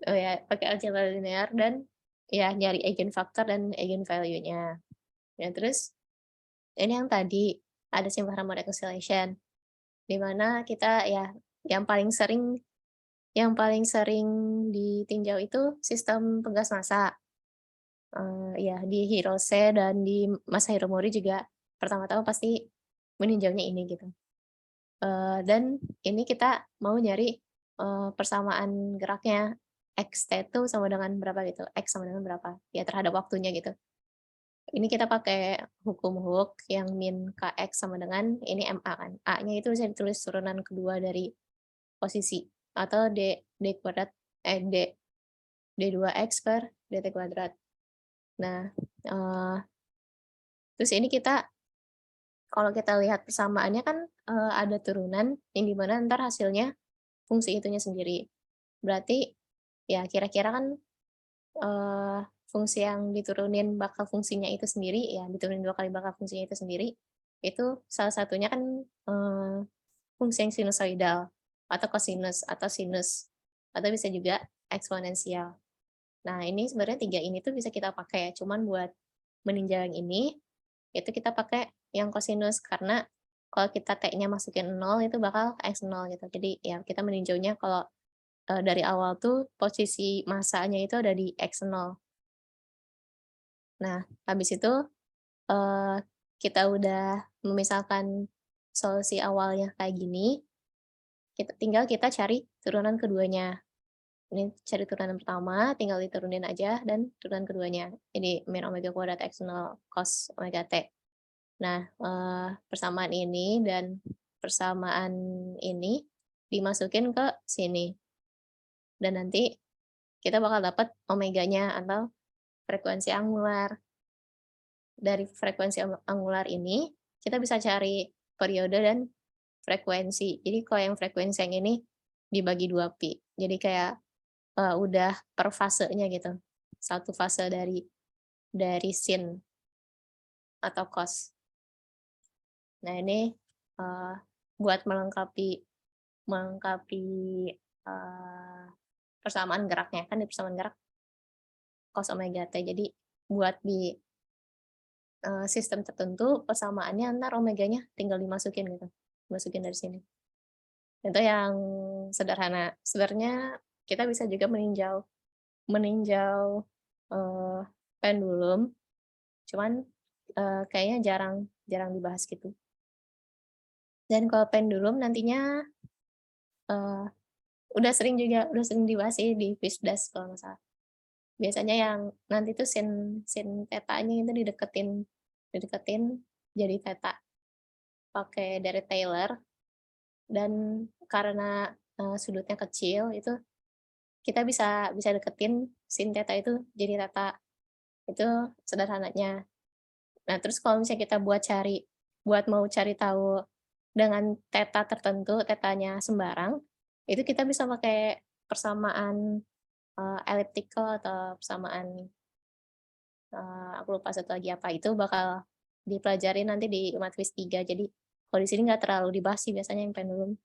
Oh ya, pakai algebra linear dan ya nyari eigenfaktor dan eigenvalue-nya. Ya terus ini yang tadi ada simple harmonic oscillation, di mana kita ya yang paling sering yang paling sering ditinjau itu sistem pegas massa. Iya, di Hirose dan di Masahiro Mori juga pertama-tama pasti meninjaunya ini gitu. Dan ini kita mau nyari, persamaan geraknya, X-T itu sama dengan berapa gitu, X sama dengan berapa, ya terhadap waktunya gitu. Ini kita pakai hukum Hooke yang min Kx sama dengan ini MA kan, A-nya itu bisa ditulis turunan kedua dari posisi atau D kuadrat D2X per dt kuadrat. Nah, terus ini kita kalau kita lihat persamaannya kan, ada turunan yang di mana entar hasilnya fungsi itunya sendiri. Berarti ya kira-kira kan, fungsi yang diturunin bakal fungsinya itu sendiri ya diturunin 2 kali bakal fungsinya itu sendiri, itu salah satunya kan, fungsi yang sinusoidal atau kosinus atau sinus, atau bisa juga eksponensial. Nah ini sebenarnya 3 ini tuh bisa kita pakai ya, cuman buat meninjau yang ini, itu kita pakai yang kosinus karena kalau kita T-nya masukin 0 itu bakal X 0 gitu. Jadi ya kita meninjaunya kalau, dari awal tuh posisi massanya itu ada di X 0. Nah, habis itu, eee, kita udah memisahkan solusi awalnya kayak gini, tinggal kita cari turunan keduanya. Ini cari turunan pertama, tinggal diturunin aja dan turunan keduanya. Jadi min omega kuadrat X 0 cos omega T. Nah, persamaan ini dan persamaan ini dimasukin ke sini, dan nanti kita bakal dapat omeganya atau frekuensi angular. Dari frekuensi angular ini, kita bisa cari periode dan frekuensi. Jadi kalau yang frekuensi yang ini dibagi 2 pi. Jadi kayak, udah per fasenya gitu. Satu fase dari sin atau cos. Nah ini, eee, buat melengkapi, persamaan geraknya, kan di persamaan gerak cos omega T. Jadi buat di, sistem tertentu persamaannya entar omeganya tinggal dimasukin gitu, dimasukin dari sini. Itu yang sederhana. Sebenarnya kita bisa juga meninjau meninjau, eee, pendulum, cuman, kayaknya jarang jarang dibahas gitu. Dan kalau pendulum nantinya, eee, udah sering dibahas sih di Fisdas kalau nggak salah. Biasanya yang nanti tuh sin sin tetanya itu dideketin jadi teta pakai dari Taylor, dan karena, sudutnya kecil itu kita bisa bisa deketin sin teta itu jadi teta, itu sederhananya. Nah terus kalau misalnya kita buat mau cari tahu dengan teta tertentu, tetanya sembarang, itu kita bisa pakai persamaan, elliptical atau persamaan, aku lupa satu lagi apa, itu bakal dipelajari nanti di matris 3. Jadi kalau di sini nggak terlalu dibahas sih biasanya yang pendulum,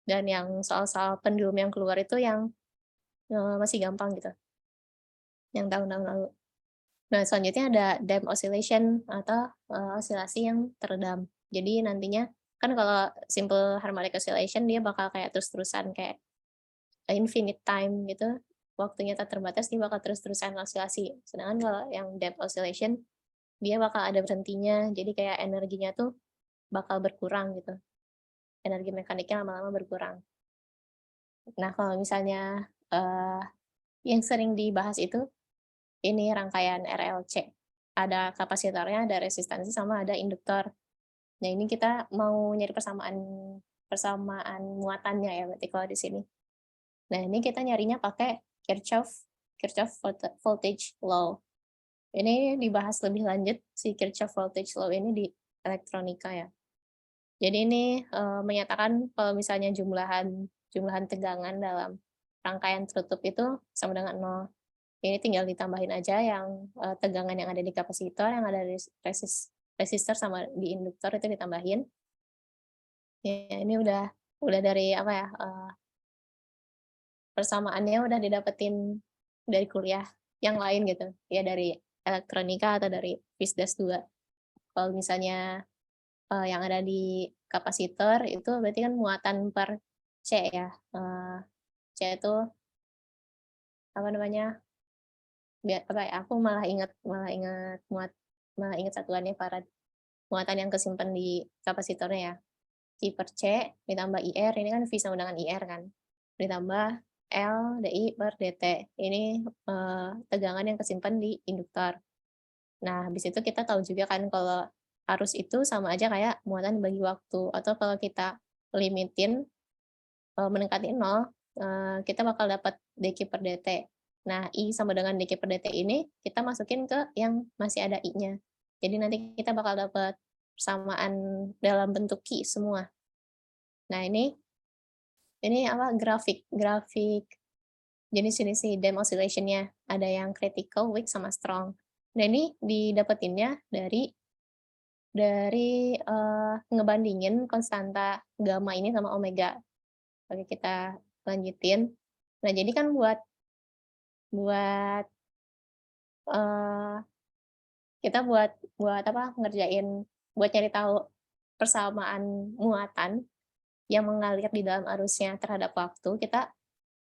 dan yang soal-soal pendulum yang keluar itu yang, masih gampang gitu, yang tahun-tahun lalu. Nah, selanjutnya ada damped oscillation atau, osilasi yang teredam. Jadi nantinya kan kalau simple harmonic oscillation dia bakal kayak terus-terusan kayak infinite time gitu, waktunya tak terbatas, dia bakal terus-terusan osilasi. Sedangkan kalau yang damped oscillation, dia bakal ada berhentinya, jadi kayak energinya tuh bakal berkurang gitu, energi mekaniknya lama-lama berkurang. Nah, kalau misalnya, yang sering dibahas itu ini rangkaian RLC. Ada kapasitornya, ada resistansi, sama ada induktor. Nah, ini kita mau nyari persamaan persamaan muatannya ya berarti kalau di sini. Nah, ini kita nyarinya pakai Kirchhoff Kirchhoff Voltage Law. Ini dibahas lebih lanjut si Kirchhoff Voltage Law ini di elektronika ya. Jadi ini, menyatakan kalau misalnya jumlahan jumlahan tegangan dalam rangkaian tertutup itu sama dengan nol. Ini tinggal ditambahin aja yang, tegangan yang ada di kapasitor, yang ada di resistor sama di induktor itu ditambahin. Ya ini udah dari apa ya, persamaannya udah didapetin dari kuliah yang lain gitu, ya dari elektronika atau dari Fisdes 2. Kalau misalnya, yang ada di kapasitor itu berarti kan muatan per C ya, C itu apa namanya, apa ya, aku malah inget satuannya farad. Muatan yang kesimpan di kapasitornya ya. Q per C ditambah IR, ini kan V sama dengan IR kan, ditambah L DI per DT. Ini, tegangan yang kesimpan di induktor. Nah, habis itu kita tahu juga kan kalau arus itu sama aja kayak muatan dibagi waktu, atau kalau kita limitin, mendekati 0, kita bakal dapat dq per dt. Nah, I sama dengan dq per dt ini kita masukin ke yang masih ada I-nya. Jadi nanti kita bakal dapat persamaan dalam bentuk Q semua. Nah, ini apa, grafik grafik jenis-jenis si DEM oscillation-nya. Ada yang critical, weak, sama strong. Nah, ini didapetinnya dari ngebandingin konstanta gamma ini sama omega. Oke, kita lanjutin. Nah, jadi kan buat buat, eee, kita buat apa, buat nyari tahu persamaan muatan yang mengalir di dalam arusnya terhadap waktu, kita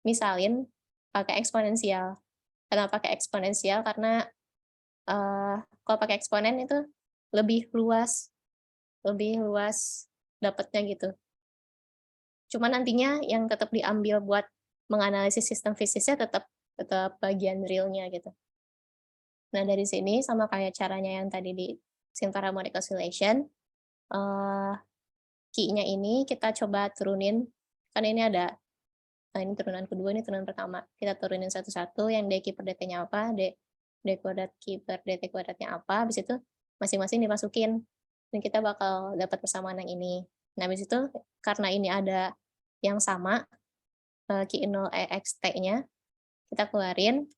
misalin pakai eksponensial. Kenapa pakai eksponensial? Karena, kalau pakai eksponen itu lebih luas lebih luas dapatnya gitu. Cuma nantinya yang tetap diambil buat menganalisis sistem fisiknya tetap tetap bagian realnya gitu. Nah, dari sini sama kayak caranya yang tadi di simple harmonic oscillation, eee, Q-nya ini kita coba turunin, kan ini ada, ini turunan kedua, ini turunan pertama. Kita turunin satu-satu, yang dq per dt-nya apa, d kuadrat Q per dt kuadratnya apa, habis itu masing-masing dimasukin, dan kita bakal dapat persamaan yang ini. Nah, habis itu karena ini ada yang sama, Q0 EXT-nya, kita keluarin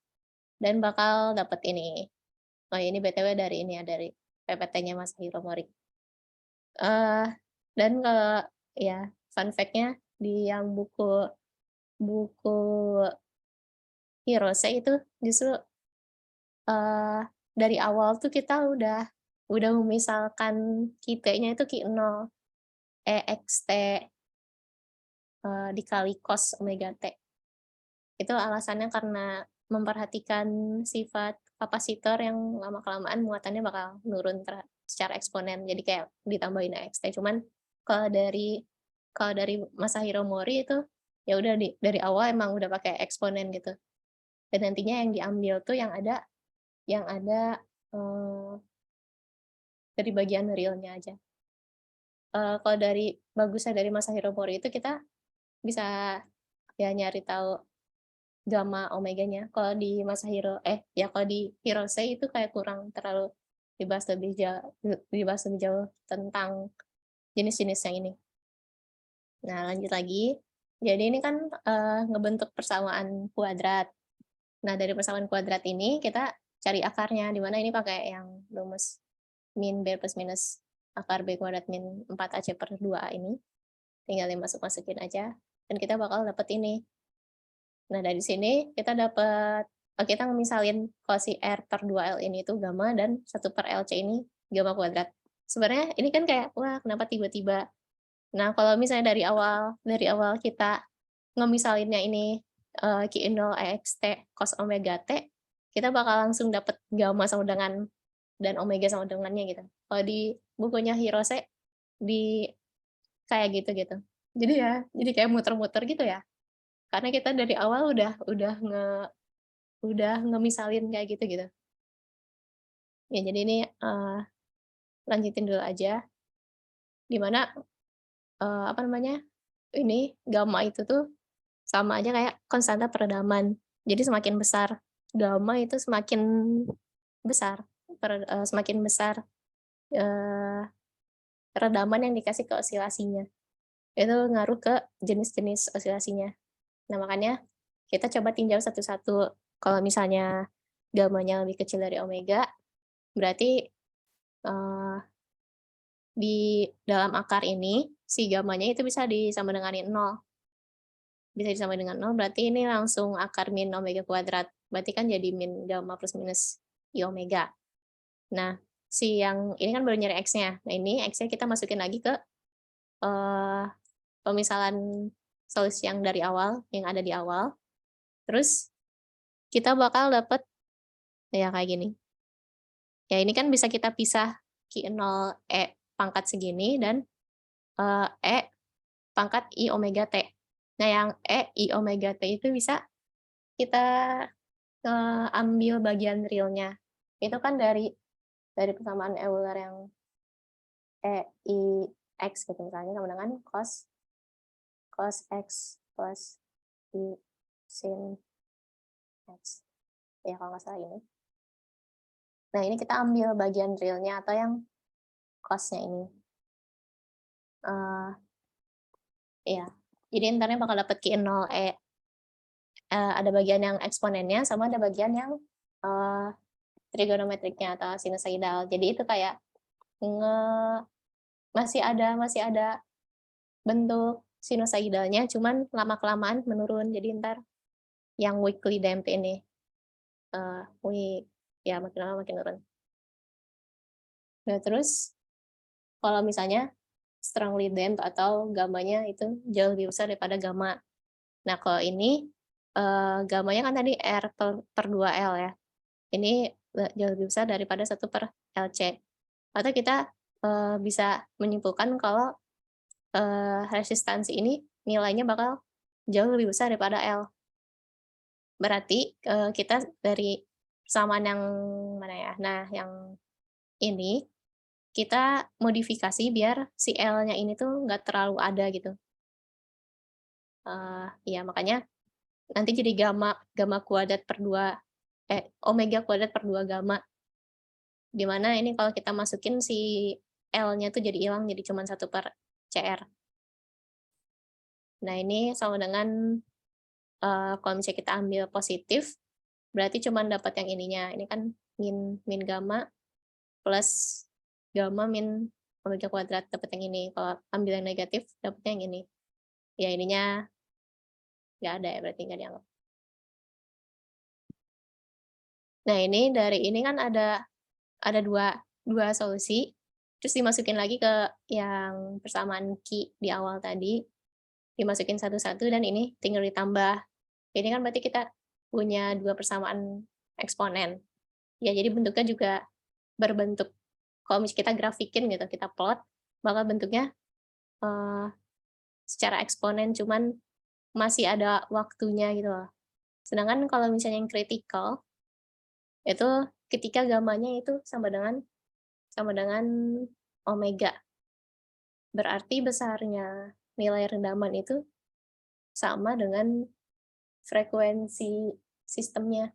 dan bakal dapet ini. Oh, ini BTW dari ini ya, dari PPT-nya Mas Hiromori. Dan kalau ya fun fact-nya di yang buku Hirose itu justru, eee, dari awal tuh kita udah memisalkan Q-nya itu Q0 EXT, dikali cos omega T. Itu alasannya karena memperhatikan sifat kapasitor yang lama-kelamaan muatannya bakal nurun secara eksponen, jadi kayak ditambahin EXT. Cuman kalau dari kalau dari Masahiro Mori itu, ya udah dari awal emang udah pakai eksponen gitu. Dan nantinya yang diambil tuh yang ada, eee, dari bagian realnya aja. Kalau bagusnya dari Masahiro Mori itu kita bisa ya nyari tahu gamma omeganya. Kalau di kalau di Hirose itu kayak kurang terlalu dibahas lebih jauh tentang jenis-jenis yang ini. Nah, lanjut lagi. Jadi ini kan, ngebentuk persamaan kuadrat. Nah, dari persamaan kuadrat ini kita cari akarnya, di mana ini pakai yang rumus min B plus minus akar B kuadrat min 4AC per 2A ini. Tinggal dimasukin aja, dan kita bakal dapet ini. Nah, dari sini kita ngemisalin kalau si R per 2L ini tuh gamma dan 1/LC ini gamma kuadrat. Sebenarnya ini kan kayak, wah kenapa tiba-tiba. Nah, kalau misalnya dari awal kita ngemisalinnya ini, Q0 EXT cos omega T, kita bakal langsung dapet gamma sama dengan dan omega sama dengannya gitu. Kalau di bukunya Hirose di kayak gitu. Jadi kayak muter-muter gitu ya, karena kita dari awal udah ngemisalin kayak gitu. Ya jadi ini, lanjutin dulu aja, di mana, apa namanya, ini gamma itu tuh sama aja kayak konstanta peredaman. Jadi semakin besar gamma itu semakin besar, eee, redaman yang dikasih ke osilasinya. Itu ngaruh ke jenis-jenis osilasinya. Nah, makanya kita coba tinjau satu-satu. Kalau misalnya gammanya lebih kecil dari omega, berarti, eee, di dalam akar ini, si gammanya itu bisa disama denganin 0. bisa disamain dengan 0 berarti ini langsung akar min omega kuadrat. Berarti kan jadi min gamma plus minus I omega. Nah, si yang ini kan baru nyari X-nya. Nah, ini X-nya kita masukin lagi ke eee, pemisalan solusi yang dari awal, yang ada di awal. Terus kita bakal dapet ya kayak gini. Ya ini kan bisa kita pisah Q0 E pangkat segini dan, E pangkat I omega T. Nah yang E I omega T itu bisa kita, ambil bagian realnya. Itu kan dari persamaan Euler yang E I X gitu misalnya sama dengan cos X plus I sin X. Ya kalau nggak salah ini. Nah ini kita ambil bagian realnya atau yang cos-nya ini. Iya. Jadi entarnya bakal dapet Q0 E, ada bagian yang eksponennya sama ada bagian yang, eee, trigonometriknya atau sinusoidal. Jadi itu kayak nge masih ada bentuk sinusoidalnya, cuman lama-kelamaan menurun. Jadi entar yang weakly damped ini, weak ya makin lama makin turun. Nah terus kalau misalnya strongly damped atau gammanya itu jauh lebih besar daripada gamma. Nah kalau ini, gammanya kan tadi R per 2L ya. Ini jauh lebih besar daripada 1/LC. Atau kita, bisa menyimpulkan kalau, resistansi ini nilainya bakal jauh lebih besar daripada L. Berarti, kita dari persamaan yang mana ya, nah yang ini, kita modifikasi biar si L-nya ini tuh nggak terlalu ada gitu. Iya makanya nanti jadi gamma gamma kuadrat per 2 omega kuadrat per 2 gamma. Di mana ini kalau kita masukin si L-nya tuh jadi hilang, jadi cuma 1/CR. Nah ini sama dengan, kalau misalnya kita ambil positif, berarti cuma dapat yang ininya, ini kan min min gamma plus gamma min omega kuadrat, dapat yang ini. Kalau ambil yang negatif, dapatnya yang ini. Ya ininya nggak ada ya, berarti nggak dianggap. Nah ini dari ini kan ada dua solusi, terus dimasukin lagi ke yang persamaan Q di awal tadi, dimasukin satu-satu dan ini tinggal ditambah. Ini kan berarti kita punya 2 persamaan eksponen. Ya jadi bentuknya juga berbentuk kalau misalnya kita grafikin gitu, kita plot, bakal bentuknya, eee, secara eksponen, cuman masih ada waktunya gitu loh. Sedangkan kalau misalnya yang kritikal, itu ketika gammanya itu sama dengan omega. Berarti besarnya nilai rendaman itu sama dengan frekuensi sistemnya.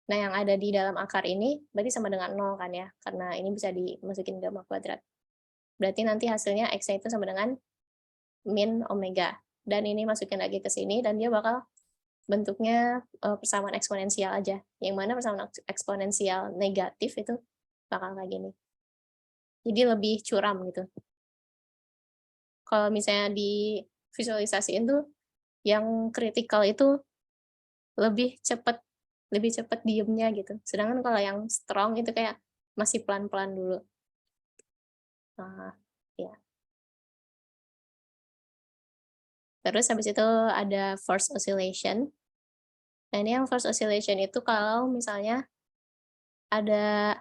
Nah, yang ada di dalam akar ini berarti sama dengan 0 kan ya, karena ini bisa dimasukin gamma kuadrat. Berarti nanti hasilnya X-nya itu sama dengan min omega. Dan ini masukin lagi ke sini dan dia bakal bentuknya, persamaan eksponensial aja, yang mana persamaan eksponensial negatif itu bakal kayak gini. Jadi lebih curam gitu. Kalau misalnya divisualisasiin tuh yang kritikal itu lebih cepet lebih cepet diemnya gitu. Sedangkan kalau yang strong itu kayak masih pelan-pelan dulu. Nah, iya. Terus habis itu ada force oscillation. Nah, ini yang force oscillation itu kalau misalnya ada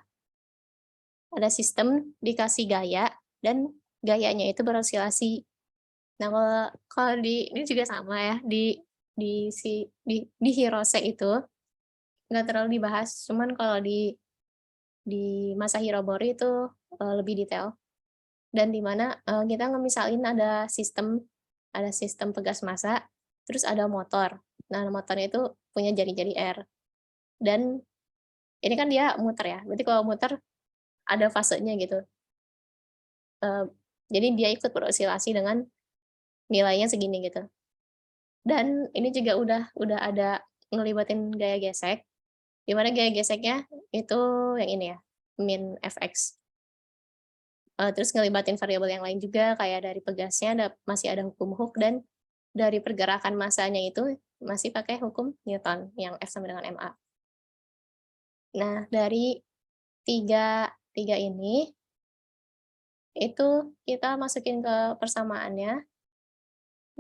sistem dikasih gaya dan gayanya itu berosilasi. Nah, kalau kalau di ini juga sama ya, di Hirose itu nggak terlalu dibahas, cuman kalau di Masahiro Mori itu, lebih detail dan di mana, kita ngemisalin ada sistem pegas massa, terus ada motor. Nah, motornya itu punya jari-jari R dan ini kan dia muter ya, berarti kalau muter ada fasenya gitu, eee, jadi dia ikut berosilasi dengan nilainya segini gitu. Dan ini juga udah ada ngelibatin gaya gesek, di mana gaya geseknya itu yang ini ya, min Fx. Terus ngelibatin variabel yang lain juga kayak dari pegasnya masih ada hukum Hooke dan dari pergerakan massanya itu masih pakai hukum Newton yang F sama dengan ma. Nah, dari tiga tiga ini, itu kita masukin ke persamaannya,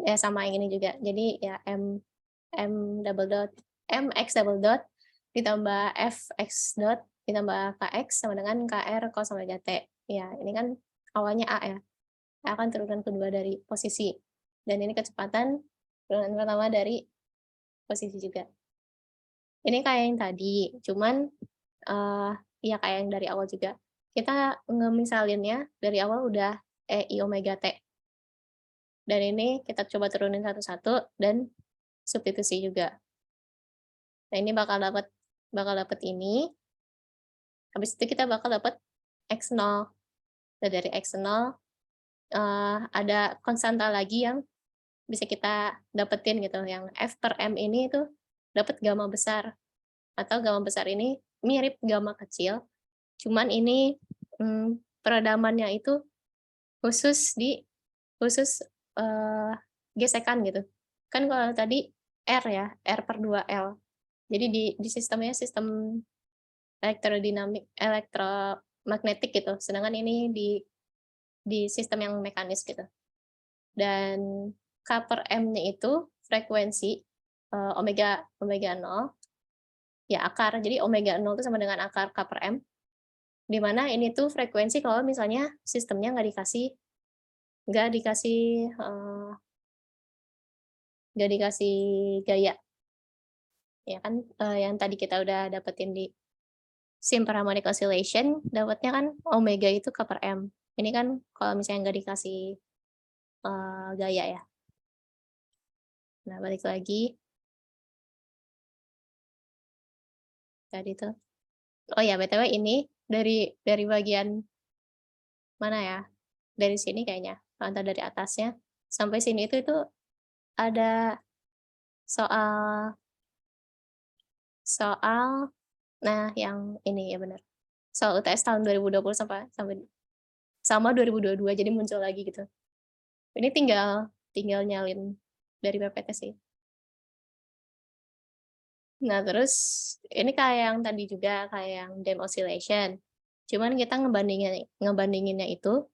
ya sama yang ini juga. Jadi ya M double dot MX double dot ditambah FX dot ditambah KX sama dengan KR cos omega T. Ya, ini kan awalnya A ya. A kan turunan kedua dari posisi. Dan ini kecepatan turunan pertama dari posisi juga. Ini kayak yang tadi, cuman, ya kayak yang dari awal juga. Kita ngemisalinnya dari awal udah EI omega T. Dan ini kita coba turunin satu-satu dan substitusi juga. Nah, ini bakal dapat ini, habis itu kita bakal dapat X0. Nah, dari X0, ada konstanta lagi yang bisa kita dapetin gitu, yang F per M ini itu dapat gamma besar, atau gamma besar ini mirip gamma kecil, cuman ini, peredamannya itu khusus di khusus, eee, gesekan gitu. Kan kalau tadi R ya, R per 2L. Jadi di sistemnya sistem elektromagnetik gitu, sedangkan ini di sistem yang mekanis gitu. Dan K per M-nya itu frekuensi, omega omega 0, ya akar, jadi omega 0 itu sama dengan akar K per M, di mana ini tuh frekuensi kalau misalnya sistemnya nggak dikasih, nggak dikasih gaya, ya kan, yang tadi kita udah dapetin di simple harmonic oscillation, dapatnya kan omega itu K per M. Ini kan kalau misalnya nggak dikasih, gaya ya. Nah, balik lagi, tadi tuh oh ya, BTW ini dari bagian mana ya, dari sini kayaknya, entah dari atasnya sampai sini itu ada soal soal nah yang ini, ya benar, soal UTS tahun 2020 sampai sampai sama 2022 jadi muncul lagi gitu. Ini tinggal tinggal nyalin dari PPT sih. Nah, terus ini kayak yang tadi juga, kayak yang Dam oscillation. Cuman kita ngebandinginnya itu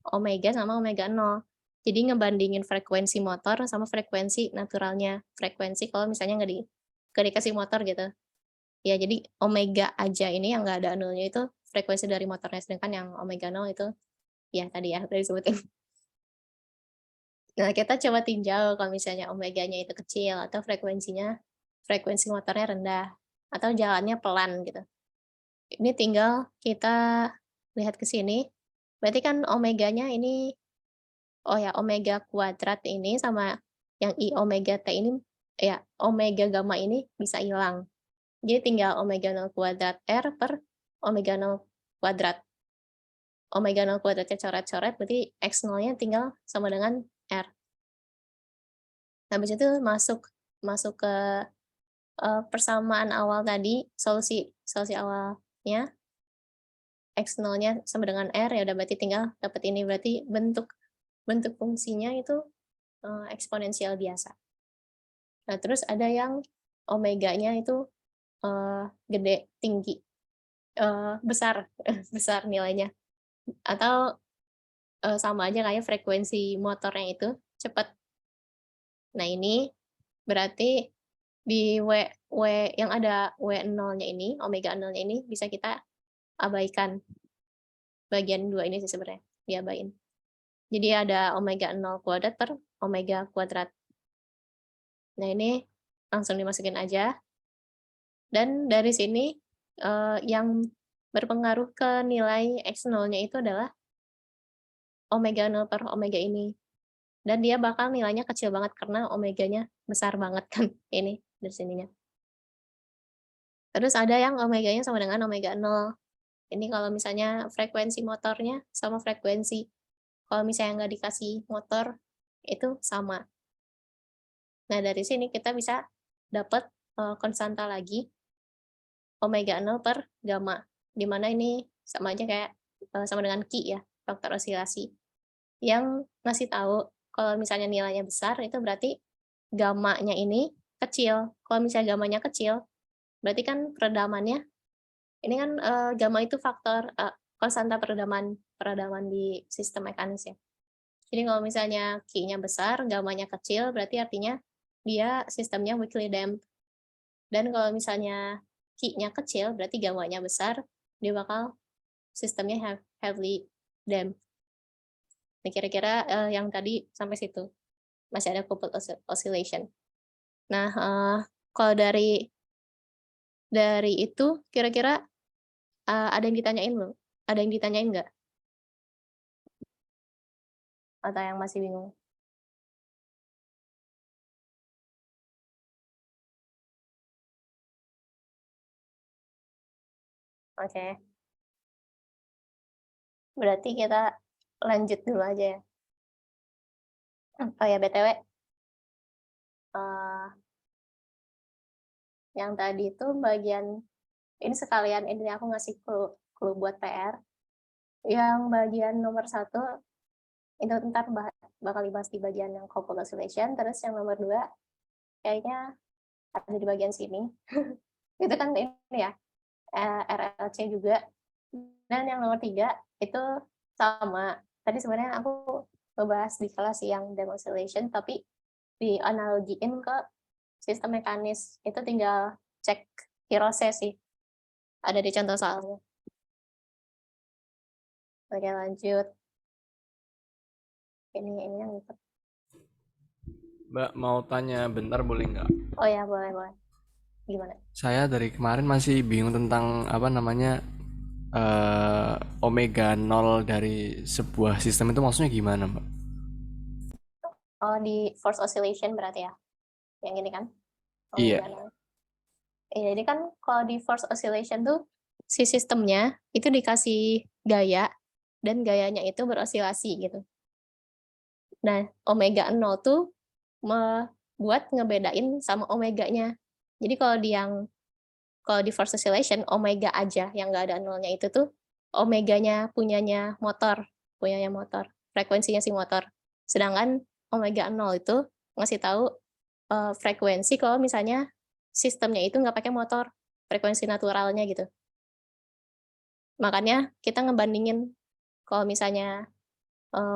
omega sama omega 0. Jadi ngebandingin frekuensi motor sama frekuensi naturalnya. Frekuensi kalau misalnya nggak dikasih motor gitu. Ya jadi omega aja ini yang nggak ada nolnya itu frekuensi dari motornya, sedangkan yang omega 0 itu ya tadi ya udah disebutin. Nah, kita coba tinjau kalau misalnya omeganya itu kecil atau frekuensi motornya rendah atau jalannya pelan gitu. Ini tinggal kita lihat ke sini, berarti kan omeganya ini oh ya, omega kuadrat ini sama yang I omega T ini ya, omega gamma ini bisa hilang. Jadi tinggal omega 0 kuadrat R per omega 0 kuadrat. Omega 0 kuadratnya coret-coret, berarti X 0-nya tinggal sama dengan R. Habis itu masuk masuk ke, persamaan awal tadi, solusi solusi awalnya, X 0-nya sama dengan R, ya udah berarti tinggal dapat ini, berarti bentuk bentuk fungsinya itu, eksponensial biasa. Nah, terus ada yang omeganya itu, gede, tinggi, besar besar nilainya, atau, sama aja kayak frekuensi motornya itu cepat. Nah, ini berarti di W yang ada W0-nya ini, omega 0-nya ini bisa kita abaikan. Bagian 2 ini sih sebenarnya, diabain. Jadi ada omega 0 kuadrat per omega kuadrat. Nah, ini langsung dimasukin aja. Dan dari sini, yang berpengaruh ke nilai X0-nya itu adalah omega 0 per omega ini. Dan dia bakal nilainya kecil banget karena omeganya besar banget kan ini dari sininya. Terus ada yang omeganya sama dengan omega 0. Ini kalau misalnya frekuensi motornya sama frekuensi kalau misalnya nggak dikasih motor, itu sama. Nah, dari sini kita bisa dapat, konstanta lagi, omega 0 per gamma, di mana ini sama aja kayak, sama dengan Ki ya, faktor osilasi, yang ngasih tahu kalau misalnya nilainya besar itu berarti gamanya ini kecil. Kalau misalnya gamanya kecil, berarti kan peredamannya ini kan, gamma itu faktor, konstanta peradaban di sistem mekanis ya. Jadi kalau misalnya Q-nya besar, gamanya kecil, berarti artinya dia sistemnya weakly damped. Dan kalau misalnya Q-nya kecil, berarti gamanya besar, dia bakal sistemnya heavily damped. Nah, kira-kira, yang tadi sampai situ, masih ada coupled oscillation. Nah, kalau dari itu kira-kira, ada yang ditanyain belum? Ada yang ditanyain nggak? Atau yang masih bingung? Oke. Berarti kita lanjut dulu aja ya. Oh ya BTW, yang tadi itu bagian ini sekalian ini aku ngasih clue buat PR. Yang bagian nomor 1 itu entar bakal dibahas di bagian yang coupled oscillation, terus yang nomor 2 kayaknya ada di bagian sini. Itu kan ini ya, RLC juga. Dan yang nomor 3 itu sama. Tadi sebenarnya aku ngebahas di kelas yang dam oscillation, tapi dianalogiin ke sistem mekanis. Itu tinggal cek Hirose sih. Ada di contoh soalnya. Oke, lanjut. Ini yang ikut. Mbak mau tanya bentar boleh nggak? Oh ya, boleh, boleh. Gimana? Saya dari kemarin masih bingung tentang apa namanya omega nol dari sebuah sistem itu maksudnya gimana, Mbak? Oh, di force oscillation berarti ya? Yang ini kan? Iya. Omega 0. Jadi kan kalau di force oscillation tuh si sistemnya itu dikasih gaya dan gayanya itu berosilasi gitu. Nah, omega 0 tuh buat ngebedain sama omeganya. Jadi kalau di force oscillation omega aja yang nggak ada nolnya itu tuh omeganya punyanya motor, frekuensinya si motor. Sedangkan omega 0 itu ngasih tahu frekuensi kalau misalnya sistemnya itu nggak pakai motor, frekuensi naturalnya gitu. Makanya kita ngebandingin kalau misalnya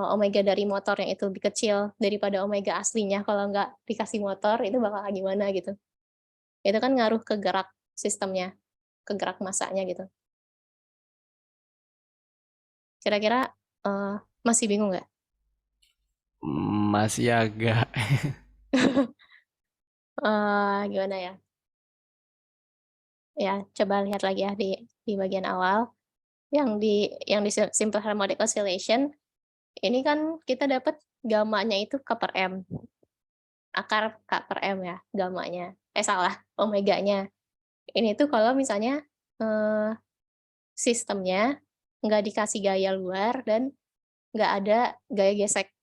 omega dari motornya itu lebih kecil daripada omega aslinya kalau nggak dikasih motor itu bakal gimana gitu. Itu kan ngaruh ke gerak sistemnya, ke gerak massanya gitu. Kira-kira masih bingung nggak? Masih agak. Gimana ya? Ya, coba lihat lagi ya di bagian awal yang di simple harmonic oscillation ini kan kita dapat gamanya itu K per M. Akar K per M ya, gamanya. Salah, omeganya. Ini tuh kalau misalnya sistemnya nggak dikasih gaya luar dan nggak ada gaya gesek.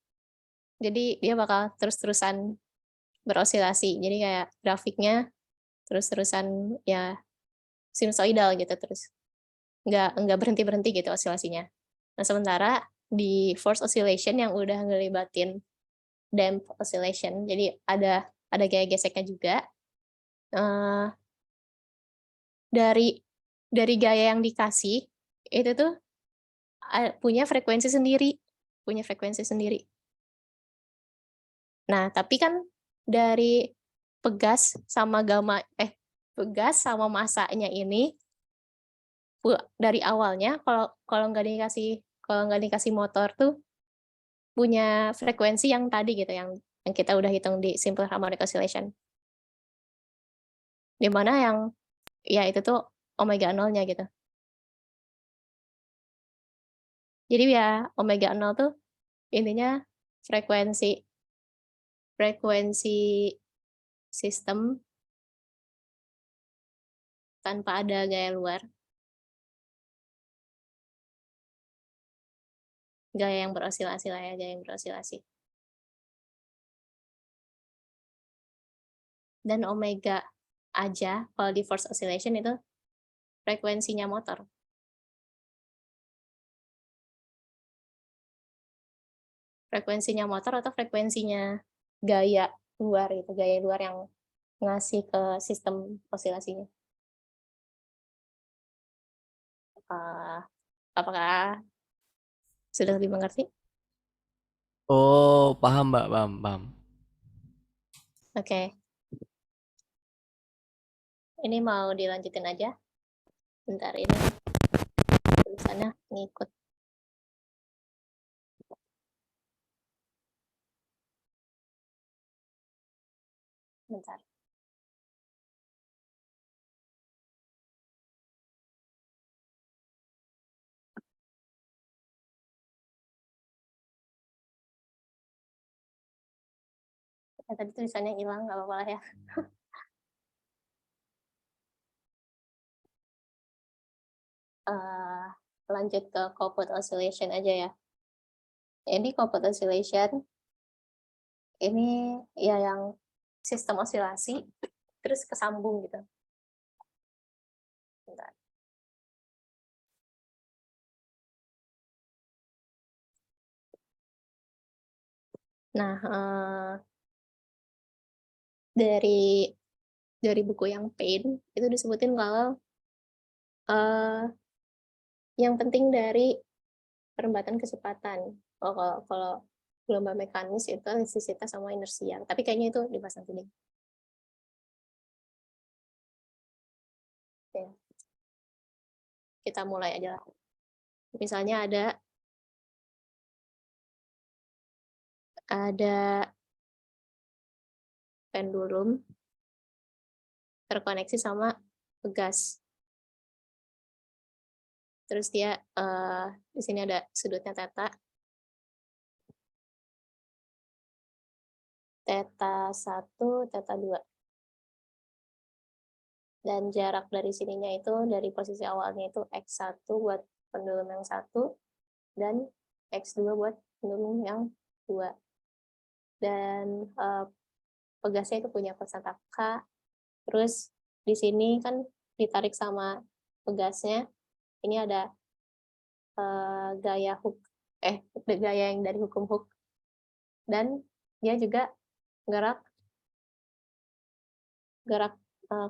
Jadi dia bakal terus-terusan berosilasi. Jadi kayak grafiknya terus-terusan ya sinusoidal gitu terus. Nggak berhenti-berhenti gitu osilasinya. Nah, sementara di force oscillation yang udah ngelibatin damp oscillation, jadi ada gaya geseknya juga. Eh, dari gaya yang dikasih itu tuh punya frekuensi sendiri, punya frekuensi sendiri. Nah, tapi kan dari pegas sama masanya ini dari awalnya kalau nggak dikasih motor tuh punya frekuensi yang tadi gitu yang kita udah hitung di simple harmonic oscillation. Di mana yang ya itu tuh omega nolnya gitu. Jadi ya omega 0 tuh intinya frekuensi frekuensi sistem tanpa ada gaya luar, gaya yang berosilasi lah ya, gaya yang berosilasi. Dan omega aja kalau di force oscillation itu frekuensinya motor. Frekuensinya motor atau frekuensinya gaya luar gitu, gaya luar yang ngasih ke sistem osilasinya. Apakah sudah lebih mengerti? Oh, paham Mbak, paham, paham. Oke. Ini mau dilanjutin aja. Bentar ini tulisannya ngikut. Bentar. Tadi tulisannya hilang, nggak apa-apa lah ya. Lanjut ke Kopput oscillation aja ya. Jadi Kopput oscillation ini ya yang sistem osilasi terus kesambung gitu. Bentar. Nah, dari buku yang Pain itu disebutin kalau yang penting dari perempatan kecepatan. Kalau gelombang mekanis itu elastisitas sama inersia. Tapi kayaknya itu dibahas nanti deh. Oke. Kita mulai aja lah. Misalnya ada pendulum terkoneksi sama pegas. Terus dia di sini ada sudutnya theta 1, theta 2. Dan jarak dari sininya itu dari posisi awalnya itu X1 buat pendulum yang 1 dan X2 buat pendulum yang 2. Dan pegasnya itu punya konstan K. Terus di sini kan ditarik sama pegasnya. Ini ada gaya yang dari hukum Hooke. Dan dia juga gerak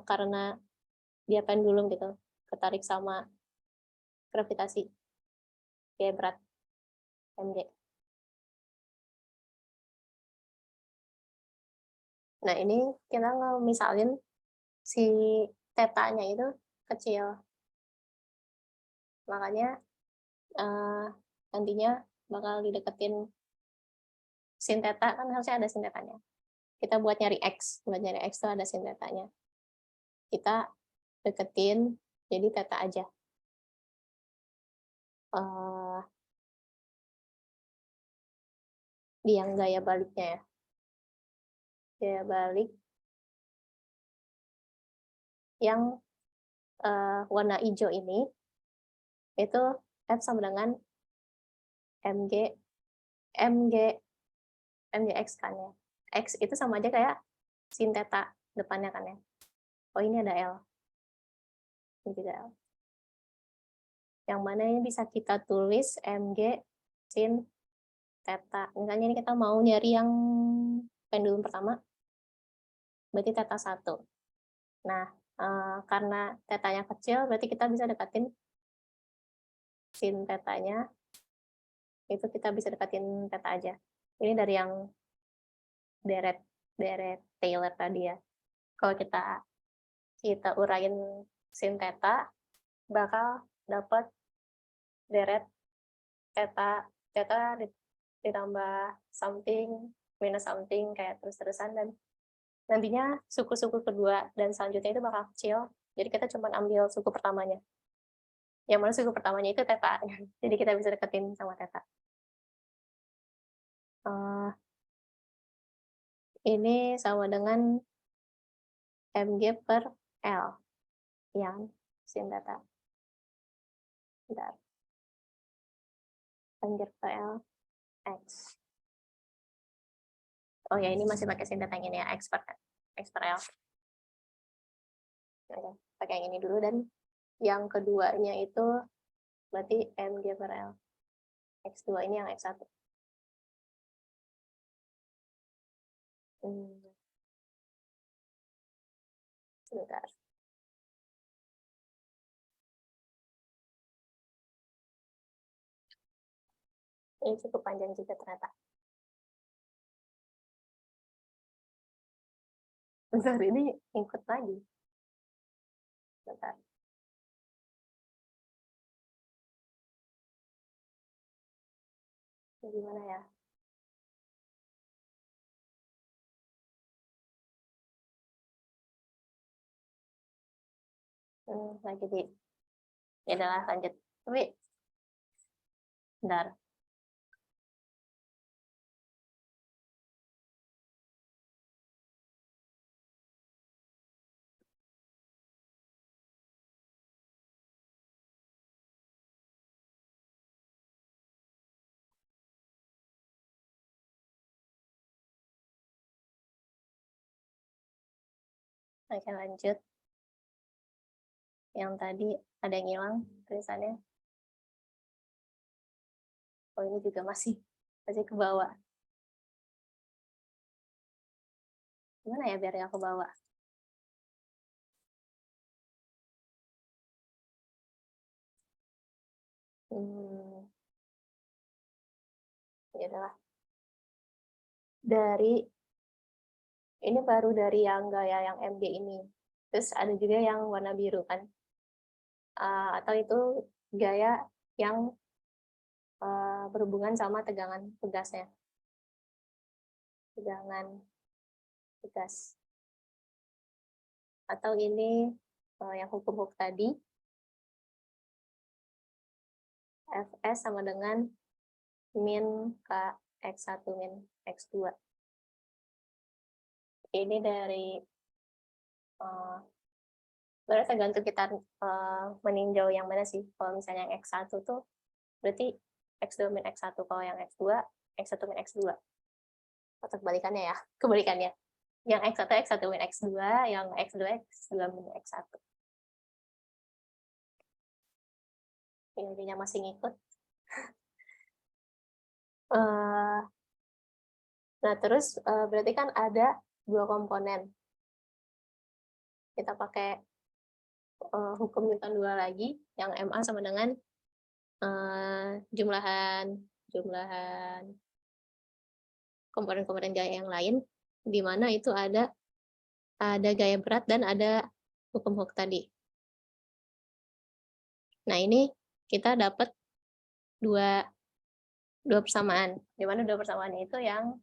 karena dia pendulum gitu, ketarik sama gravitasi, kayak berat mg. Nah ini kita misalin si tetanya itu kecil, makanya nantinya bakal dideketin sin theta, kan harusnya ada sin tetanya. Kita buat nyari x itu ada sin tetanya. Kita deketin jadi theta aja. Di yang gaya baliknya ya. Gaya balik yang warna hijau ini itu F sama dengan mgx kan ya. X itu sama aja kayak sin theta depannya kan ya. Oh ini ada L. Ini juga L. Yang mana ini bisa kita tulis mg sin theta. Misalnya ini kita mau nyari yang pendulum pertama, berarti theta 1. Nah, karena tetanya kecil, berarti kita bisa dekatin sin tetanya, itu kita bisa dekatin theta aja. Ini dari yang deret Taylor tadi ya. Kalau kita urain sin theta, bakal dapat deret theta ditambah something minus something kayak terus-terusan, dan nantinya suku-suku kedua dan selanjutnya itu bakal kecil. Jadi kita cuma ambil suku pertamanya. Yang mana suku pertamanya itu theta. Jadi kita bisa deketin sama theta. Ini sama dengan mg per L yang sin theta. Bentar. Mg per L X. Oh ya, ini masih pakai sin theta yang ini ya, X per L. Oke, pakai yang ini dulu, dan yang keduanya itu berarti mg per L. X2 ini yang X1. Sebentar. Ini cukup panjang juga ternyata. Bentar, ini ikut lagi. Bentar. Ini gimana ya? Lagi di ya udahlah lanjut. Tapi bentar. Oke, lanjut. Yang tadi ada yang hilang tulisannya. Oh, ini juga masih ke bawah. Gimana ya biar yang ke bawah? Ya udahlah. Ini baru dari yang gaya yang MG ini. Terus ada juga yang warna biru kan. Atau itu gaya yang berhubungan sama tegangan tugasnya. Tegangan tugas. Atau ini yang hukum-hukum tadi. Fs sama dengan min Kx1 min X2. Ini dari sebenarnya tergantung kita meninjau yang mana sih. Kalau misalnya yang X1 tuh berarti X2 min X1. Kalau yang X2, X1 min X2. Atau kebalikannya ya, kebalikannya. Yang X1, X1 min X2, yang X2, X2 min X1. Intinya masih ngikut. Nah, terus berarti kan ada 2 komponen. Kita pakai hukum Newton 2 lagi, yang MA sama dengan jumlahan komponen-komponen gaya yang lain, di mana itu ada gaya berat dan ada hukum Hooke tadi. Nah, ini kita dapat dua persamaan, di mana 2 persamaan itu yang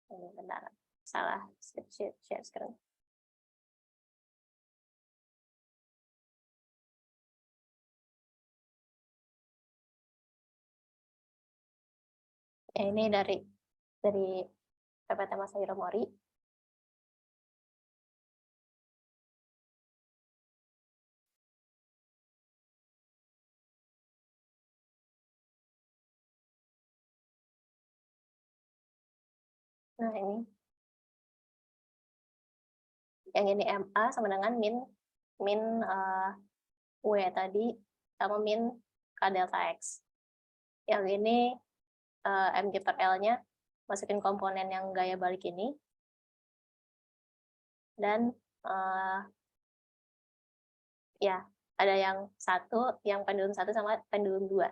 bentar, salah share screen. Ini dari PPT Masahiro Mori. Nah, ini. Yang ini MA sama dengan min W tadi sama min K delta X. Yang ini MG per L-nya masukin komponen yang gaya balik ini. Dan ya, ada yang satu, yang pendulum 1 sama pendulum 2.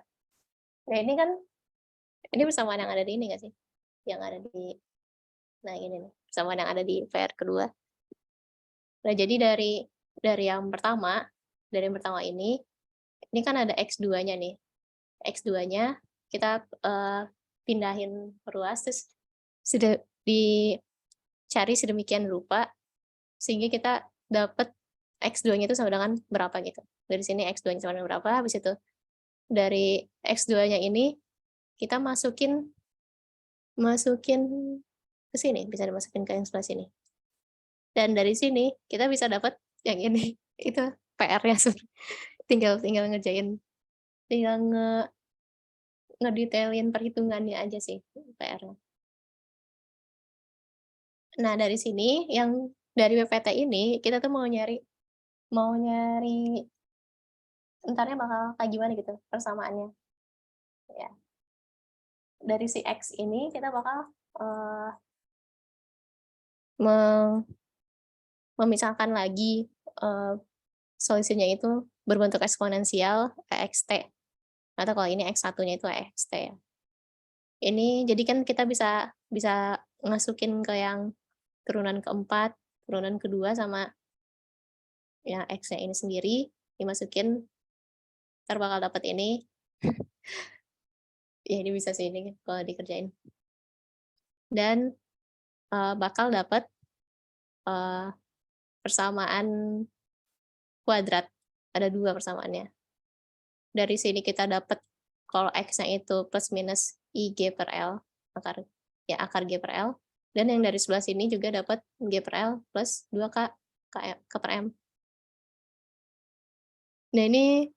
Nah, ini kan ini persamaan yang ada di ini nggak sih? Yang ada di nah ini nih, persamaan yang ada di PR kedua. Nah, jadi dari yang pertama, ini kan ada X2-nya nih. X2-nya kita pindahin ruas, terus sudah dicari sedemikian rupa sehingga kita dapat X2-nya itu sama dengan berapa gitu. Dari sini X2-nya sama dengan berapa, habis itu dari X2-nya ini kita masukin ke sini, bisa dimasukin ke yang sebelah sini. Dan dari sini kita bisa dapat yang ini. Itu PR-nya tinggal ngerjain, tinggal ngedetailin perhitungannya aja sih PR-nya. Nah, dari sini yang dari PPT ini kita tuh mau nyari entarnya bakal kayak gimana gitu persamaannya. Ya. Dari si X ini kita bakal eee, meng memisahkan lagi, solusinya itu berbentuk eksponensial EXT, atau kalau ini X1-nya itu EXT ya. Ini jadi kan kita bisa bisa masukin ke yang turunan keempat, turunan kedua, sama yang X-nya ini sendiri, dimasukin, entar bakal dapet ini. Ya ini bisa sih ini kalau dikerjain. Dan, bakal dapet, eee, persamaan kuadrat, ada 2 persamaannya. Dari sini kita dapat kalau X-nya itu plus minus IG per L, akar akar G per L, dan yang dari sebelah sini juga dapat G per L plus 2K K per M. Nah ini,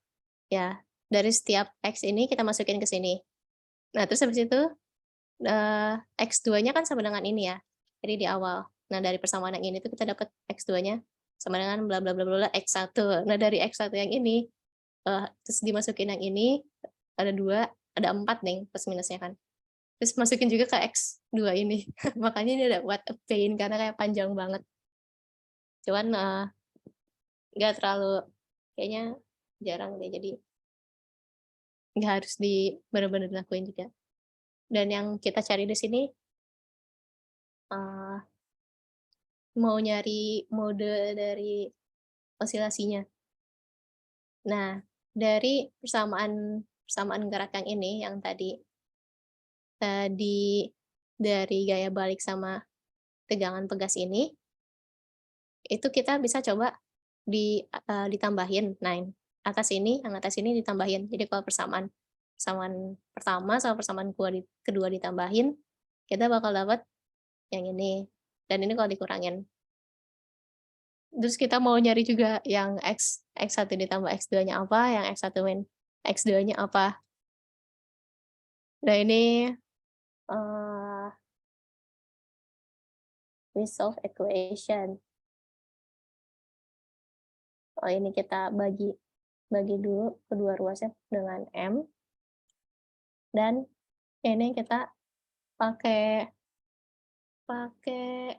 ya, dari setiap X ini kita masukin ke sini. Nah terus habis itu, X2-nya kan sama dengan ini ya, jadi di awal. Nah dari persamaan yang ini tuh kita dapat X2-nya sama dengan bla bla bla bla bla X1. Nah dari X1 yang ini, terus dimasukin yang ini, ada 2, ada 4 nih plus minusnya kan. Terus masukin juga ke X2 ini. Makanya ini ada what a pain karena kayak panjang banget. Cuman, nggak terlalu, kayaknya jarang deh, jadi nggak harus bener-bener dilakuin juga. Dan yang kita cari di sini, eee, mau nyari mode dari osilasinya. Nah, dari persamaan persamaan gerak yang ini, yang tadi dari gaya balik sama tegangan pegas ini, itu kita bisa coba ditambahin. Nah, yang atas ini ditambahin. Jadi kalau persamaan persamaan pertama sama persamaan kedua ditambahin, kita bakal dapat yang ini, dan ini kalau dikurangin. Terus kita mau nyari juga yang X1 ditambah X2-nya apa, yang X1 min X2-nya apa. Nah ini, eee, we solve equation. Oh ini kita bagi bagi dulu kedua ruasnya dengan M, dan ini kita pakai pakai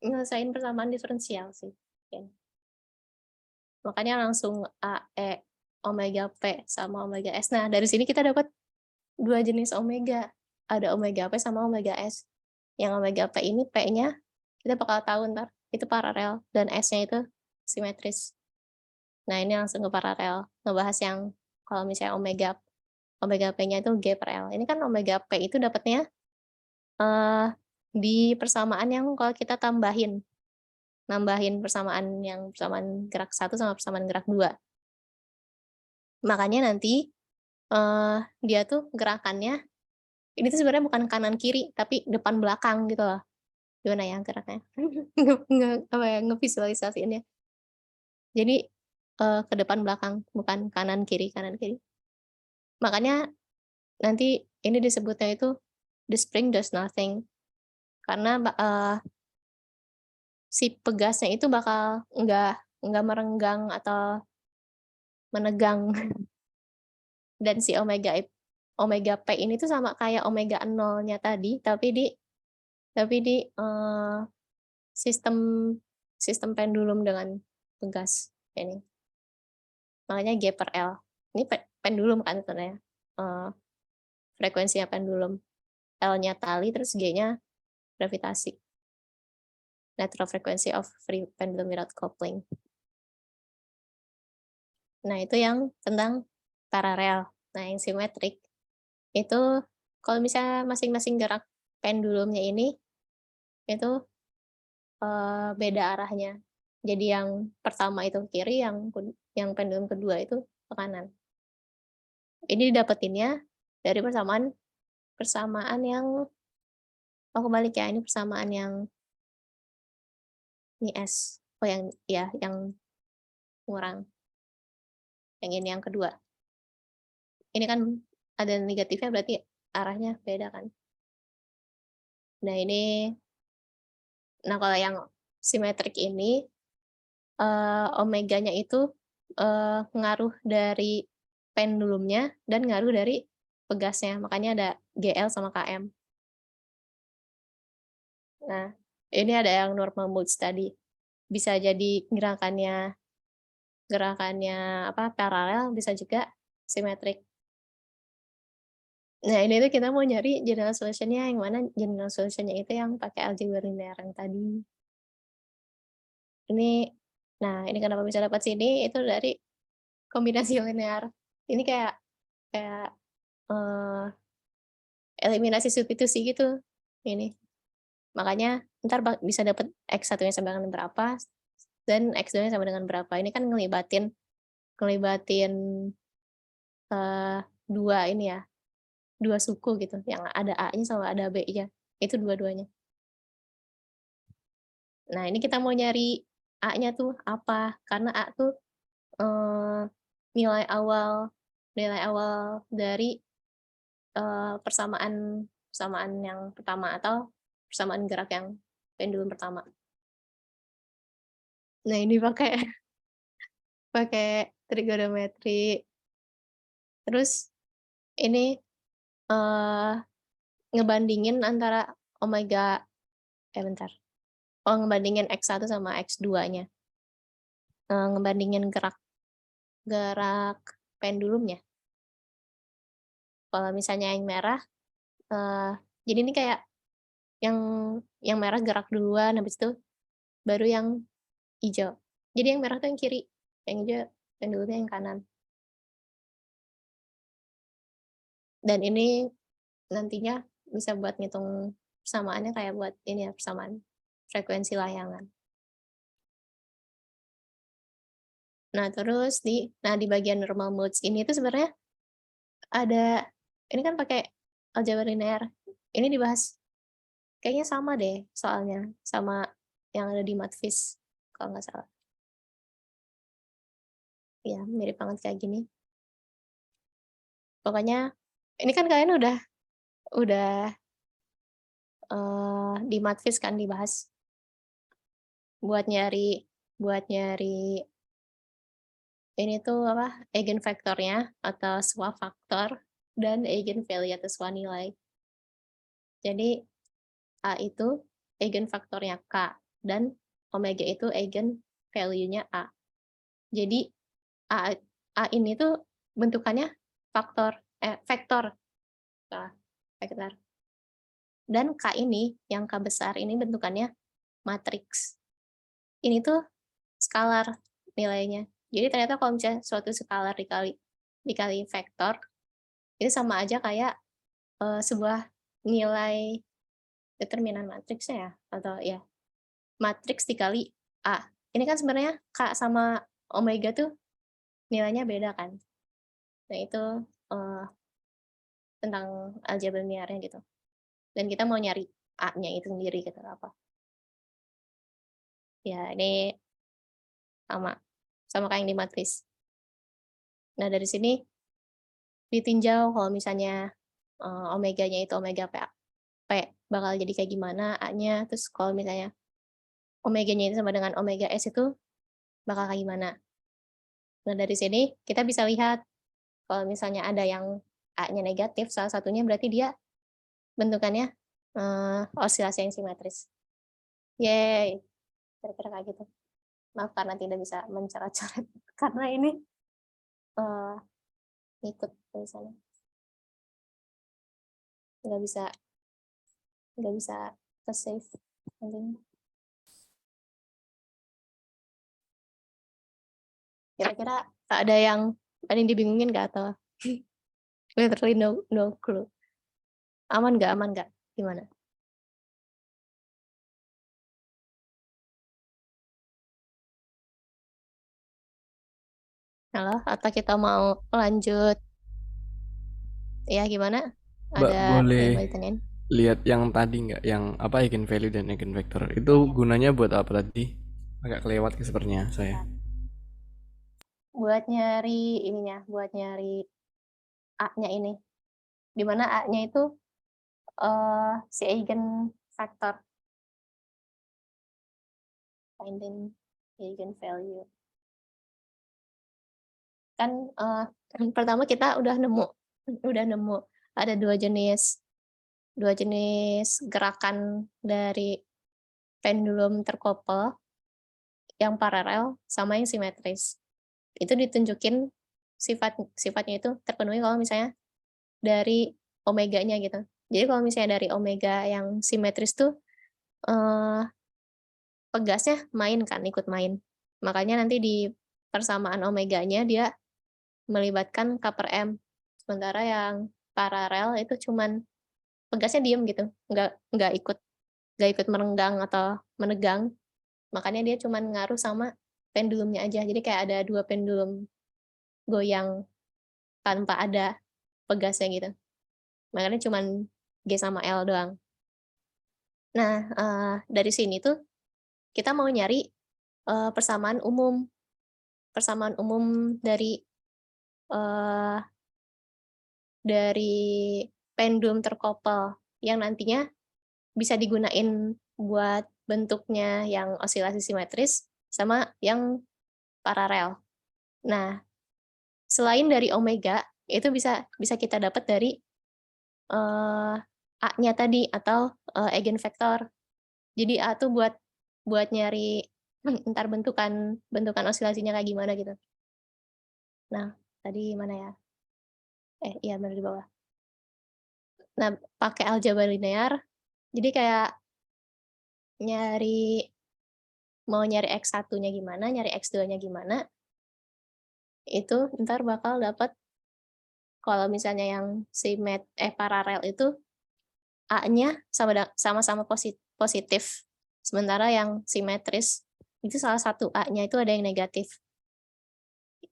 nyelesain persamaan diferensial sih, mungkin. Makanya langsung AE omega P sama omega S. Nah, dari sini kita dapat 2 jenis omega, ada omega P sama omega S. Yang omega P ini P-nya kita bakal tahu entar, itu paralel, dan S-nya itu simetris. Nah, ini langsung ke paralel, ngebahas yang kalau misalnya omega omega P-nya itu G per L. Ini kan omega P itu dapatnya, eee, di persamaan yang kalau kita nambahin persamaan gerak 1 sama persamaan gerak 2. Makanya nanti, dia tuh gerakannya, ini tuh sebenarnya bukan kanan kiri, tapi depan belakang gitu loh. Gimana ya geraknya? Apa ya, ngevisualisasiinnya. Jadi, ke depan belakang, bukan kanan kiri. Makanya nanti ini disebutnya itu the spring does nothing, karena si pegasnya itu bakal nggak merenggang atau menegang. Dan si omega P ini tuh sama kayak omega nolnya tadi, tapi di sistem sistem pendulum dengan pegas ini. Makanya G per L. Ini pendulum kan sebenarnya, frekuensinya pendulum, L-nya tali, terus G-nya gravitasi. Natural frequency of free pendulum without coupling. Nah, itu yang tentang paralel. Nah, yang simetrik itu kalau misalnya masing-masing gerak pendulumnya ini, itu, beda arahnya. Jadi yang pertama itu ke kiri, yang pendulum kedua itu ke kanan. Ini didapetinnya dari persamaan persamaan yang kebalik ya, ini persamaan yang ini S. Oh yang kurang. Yang ini yang kedua. Ini kan ada negatifnya, berarti arahnya beda kan. Nah kalau yang simetrik ini, omeganya itu, ngaruh dari pendulumnya dan ngaruh dari pegasnya, makanya ada GL sama KM. Nah, ini ada yang normal modes tadi. Bisa jadi gerakannya apa, paralel, bisa juga simetrik. Nah, ini tuh kita mau nyari general solution-nya yang mana general solution-nya itu yang pakai aljabar linear yang tadi. Ini nah, ini kenapa bisa dapat sini, itu dari kombinasi linear. Ini kayak kayak, eee, eliminasi substitusi gitu, ini. Makanya entar bisa dapat X1-nya sama dengan berapa, dan X2-nya sama dengan berapa. Ini kan ngelibatin, eee, 2 ini ya, 2 suku gitu, yang ada A-nya sama ada B-nya, itu dua-duanya. Nah, ini kita mau nyari A-nya tuh apa, karena A tuh, eee, nilai awal nilai awal dari, persamaan persamaan yang pertama atau persamaan gerak yang pendulum pertama. Nah, ini pakai pakai trigonometri, terus ini, eee, ngebandingin antara omega bentar, ngebandingin X1 sama X2-nya, ngebandingin gerak gerak pendulumnya. Kalau misalnya yang merah, eee, jadi ini kayak yang yang merah gerak duluan, habis itu baru yang ijo. Jadi yang merah tuh yang kiri, yang ijo pendulumnya yang kanan. Dan ini nantinya bisa buat ngitung persamaannya kayak buat ini ya, persamaan frekuensi layangan. Nah, terus di bagian normal modes ini tuh sebenarnya ada ini kan pakai aljabar linear. Ini dibahas kayaknya sama deh soalnya, sama yang ada di Mathfish kalau nggak salah. Iya, mirip banget kayak gini. Pokoknya ini kan kalian udah, di Mathfish kan dibahas buat nyari buat nyari ini tuh apa, eigenvektornya atau sebuah faktor dan eigenvalue atau sebuah nilai. Jadi A itu eigenfaktornya K dan omega itu eigenvalue-nya A. Jadi A A ini tuh bentukannya vektor, salah, vektor. Dan K ini, yang K besar ini bentukannya matriks. Ini tuh skalar nilainya. Jadi ternyata kalau misalnya suatu skalar dikali vektor, itu sama aja kayak, sebuah nilai determinan matriksnya ya, atau ya, matriks dikali A. Ini kan sebenarnya K sama omega tuh nilainya beda kan. Nah itu, eee, tentang aljabar linearnya gitu. Dan kita mau nyari A-nya itu sendiri gitu, apa. Ya ini sama, sama kayak yang di matris. Nah dari sini ditinjau kalau misalnya, omeganya itu omega P bakal jadi kayak gimana A-nya, terus kalau misalnya omeganya itu sama dengan omega S itu bakal kayak gimana. Nah dari sini kita bisa lihat kalau misalnya ada yang A-nya negatif, salah satunya berarti dia bentukannya, osilasi yang simetris. Yeay, kira-kira kayak gitu. Maaf karena tidak bisa mencoret-coret karena ini, eee, ngikut tulisannya, nggak bisa nggak bisa ke-save nantinya. Kira-kira ada yang dibingungin nggak atau literally no clue? Aman nggak? Gimana? Halo, atau kita mau lanjut ya gimana? Mbak, Ada boleh yang mau ditanyain? lihat yang tadi nggak? Yang apa, eigenvalue dan eigenvector. Itu gunanya buat apa tadi? Agak kelewat ke sepertinya saya. Buat nyari ininya, buat nyari A-nya ini, di mana A-nya itu, si eigenvector, finding eigenvalue. Kan, pertama kita udah nemu ada dua jenis gerakan dari pendulum terkopel yang paralel sama yang simetris. Itu ditunjukin sifatnya itu terpenuhi kalau misalnya dari omeganya gitu. Jadi kalau misalnya dari omega yang simetris tuh, eee, pegasnya main kan, ikut main. Makanya nanti di persamaan omeganya dia melibatkan K/M. Sementara yang paralel itu cuman pegasnya diem gitu, nggak ikut merenggang atau menegang, makanya dia cuman ngaruh sama pendulumnya aja. Jadi kayak ada 2 pendulum goyang tanpa ada pegasnya gitu. Makanya cuman G sama L doang. Nah, dari sini tuh kita mau nyari, persamaan umum. Persamaan umum eee, dari pendulum terkopel yang nantinya bisa digunain buat bentuknya yang osilasi simetris sama yang paralel. Nah, selain dari omega, itu bisa bisa kita dapat dari, A-nya tadi atau, eigenvektor. Jadi A tuh buat nyari entar bentukan bentukan osilasinya kayak gimana gitu. Nah, tadi mana ya? Iya bener di bawah. Nah, pakai aljabar linear, jadi kayak nyari mau nyari X1-nya gimana, nyari X2-nya gimana, itu entar bakal dapat kalau misalnya yang paralel itu A-nya sama-sama positif, sementara yang simetris itu salah satu A-nya itu ada yang negatif.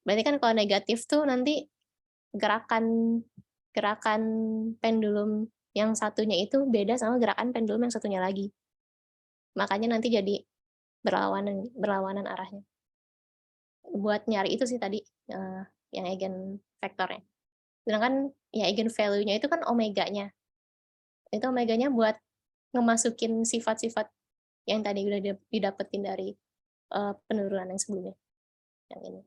Berarti kan kalau negatif tuh nanti gerakan gerakan pendulum yang satunya itu beda sama gerakan pendulum yang satunya lagi. Makanya nanti jadi berlawanan berlawanan arahnya. Buat nyari itu sih tadi, yang eigenvektornya. Sedangkan ya eigenvalue-nya itu kan omeganya. Itu omeganya buat ngemasukin sifat-sifat yang tadi udah didapetin dari, penurunan yang sebelumnya, yang ini.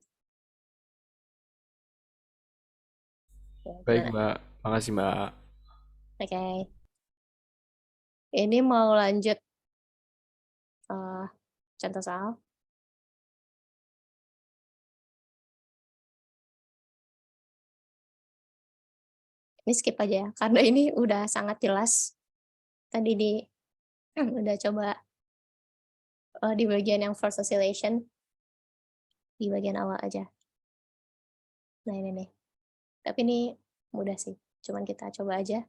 Ya Baik, gimana? Mbak. Makasih, Mbak. Oke. Ini mau lanjut, eee, contoh soal. Ini skip aja ya, karena ini udah sangat jelas tadi udah coba, di bagian yang first oscillation, di bagian awal aja. Nah ini nih, tapi ini mudah sih, cuman kita coba aja.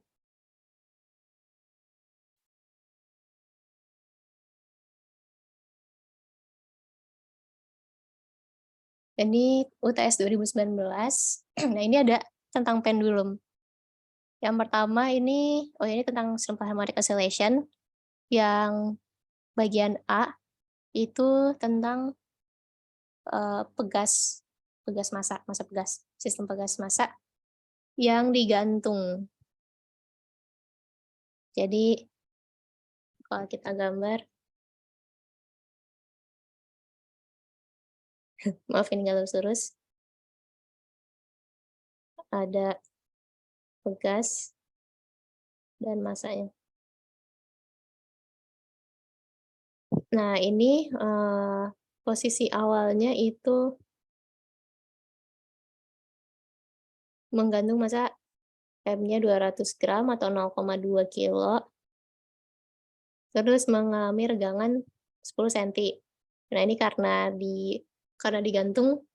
Ini UTS 2019. Nah ini ada tentang pendulum. Yang pertama ini tentang simple harmonic oscillation, yang bagian A itu tentang, pegas pegas massa pegas, sistem pegas massa yang digantung. Jadi kalau kita gambar, maaf ini nggak lurus-lurus, ada pegas dan massanya. Nah ini, posisi awalnya itu menggantung massa M-nya 200 gram atau 0,2 kilo, terus mengalami regangan 10 senti. Nah ini karena digantung,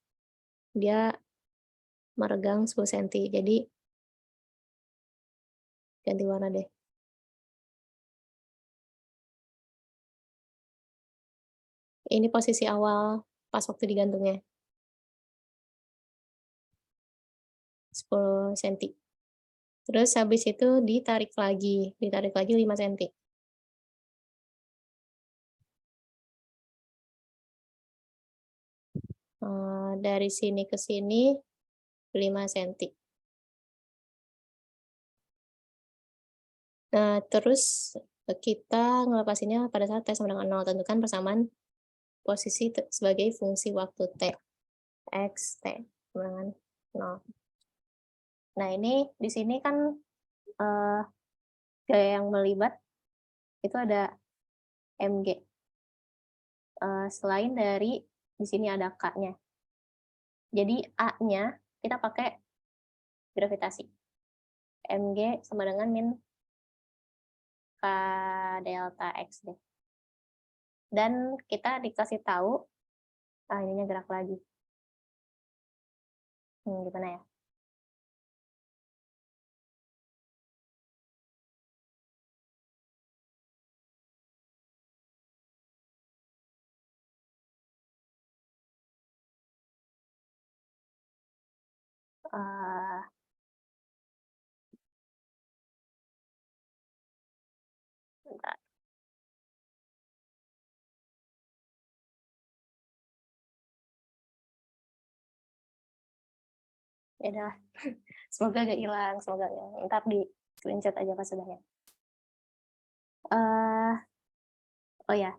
dia meregang 10 senti, jadi ganti warna deh. Ini posisi awal pas waktu digantungnya, 10 senti. Terus habis itu ditarik lagi 5 senti. Dari sini ke sini 5 senti. Nah terus, kita ngelepasinnya pada saat T sama dengan 0, tentukan persamaan posisi sebagai fungsi waktu T, X, T sama dengan 0. Nah ini di sini kan, eee, gaya yang melibat itu ada Mg. selain dari di sini ada K-nya. Jadi A-nya kita pakai gravitasi. Mg sama dengan min K delta X deh. Dan kita dikasih tahu, ininya gerak lagi. Gimana ya? Eh, bentar. Ya udah, semoga gak hilang, semoga ya. Ntar di screenshot aja pas sudahnya. Oh ya,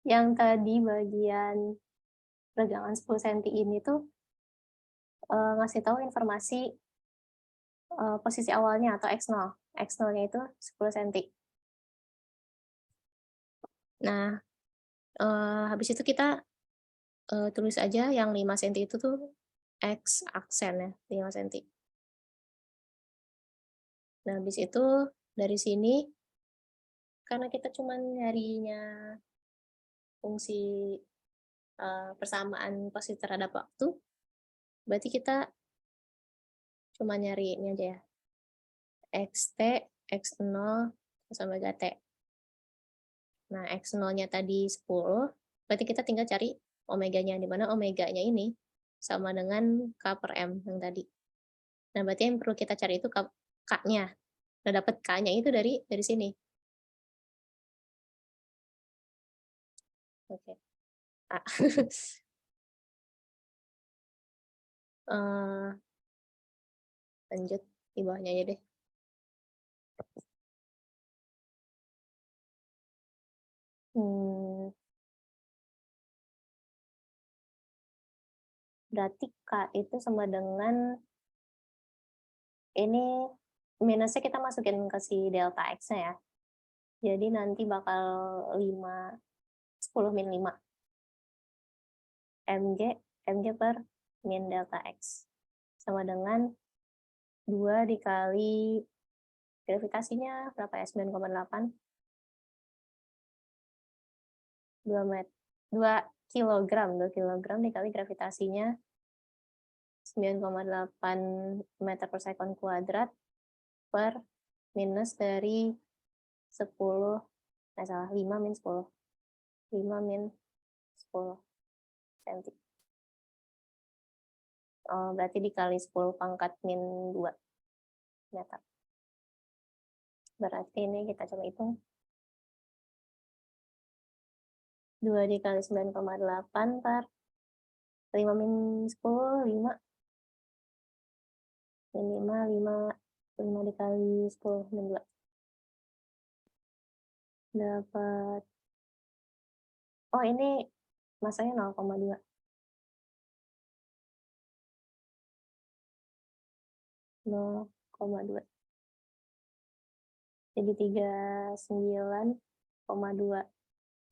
yang tadi bagian regangan 10 cm ini tuh ngasih tahu informasi posisi awalnya atau X0. X0-nya itu 10 cm. Nah, habis itu kita tulis aja yang 5 cm itu tuh X aksen ya, 5 cm. Nah, habis itu dari sini, karena kita cuma nyarinya fungsi persamaan posisi terhadap waktu, berarti kita cuma nyari ini aja ya, xt, x0, terus omega t. Nah, x0-nya tadi 10, berarti kita tinggal cari omeganya, di mana omeganya ini sama dengan K per M yang tadi. Nah, berarti yang perlu kita cari itu K-nya. Nah, dapat K-nya itu dari sini. Oke. A. Lanjut di bawahnya aja deh. Berarti K itu sama dengan ini minusnya kita masukin ke si delta X-nya ya. Jadi nanti bakal 10 min 5 mg per min delta X sama dengan 2 dikali gravitasinya berapa ya, 9,8, 2 kilogram dikali gravitasinya 9,8 meter per second kuadrat per minus dari 10, 5 min 10 cm. Berarti dikali 10 pangkat min 2 meter. Berarti ini kita coba hitung. 2 dikali 9,8 per 5 min 10, 5. Min 5 dikali 10 min 2. Dapat, oh ini masanya 0,2. 0,2. Jadi 39,2.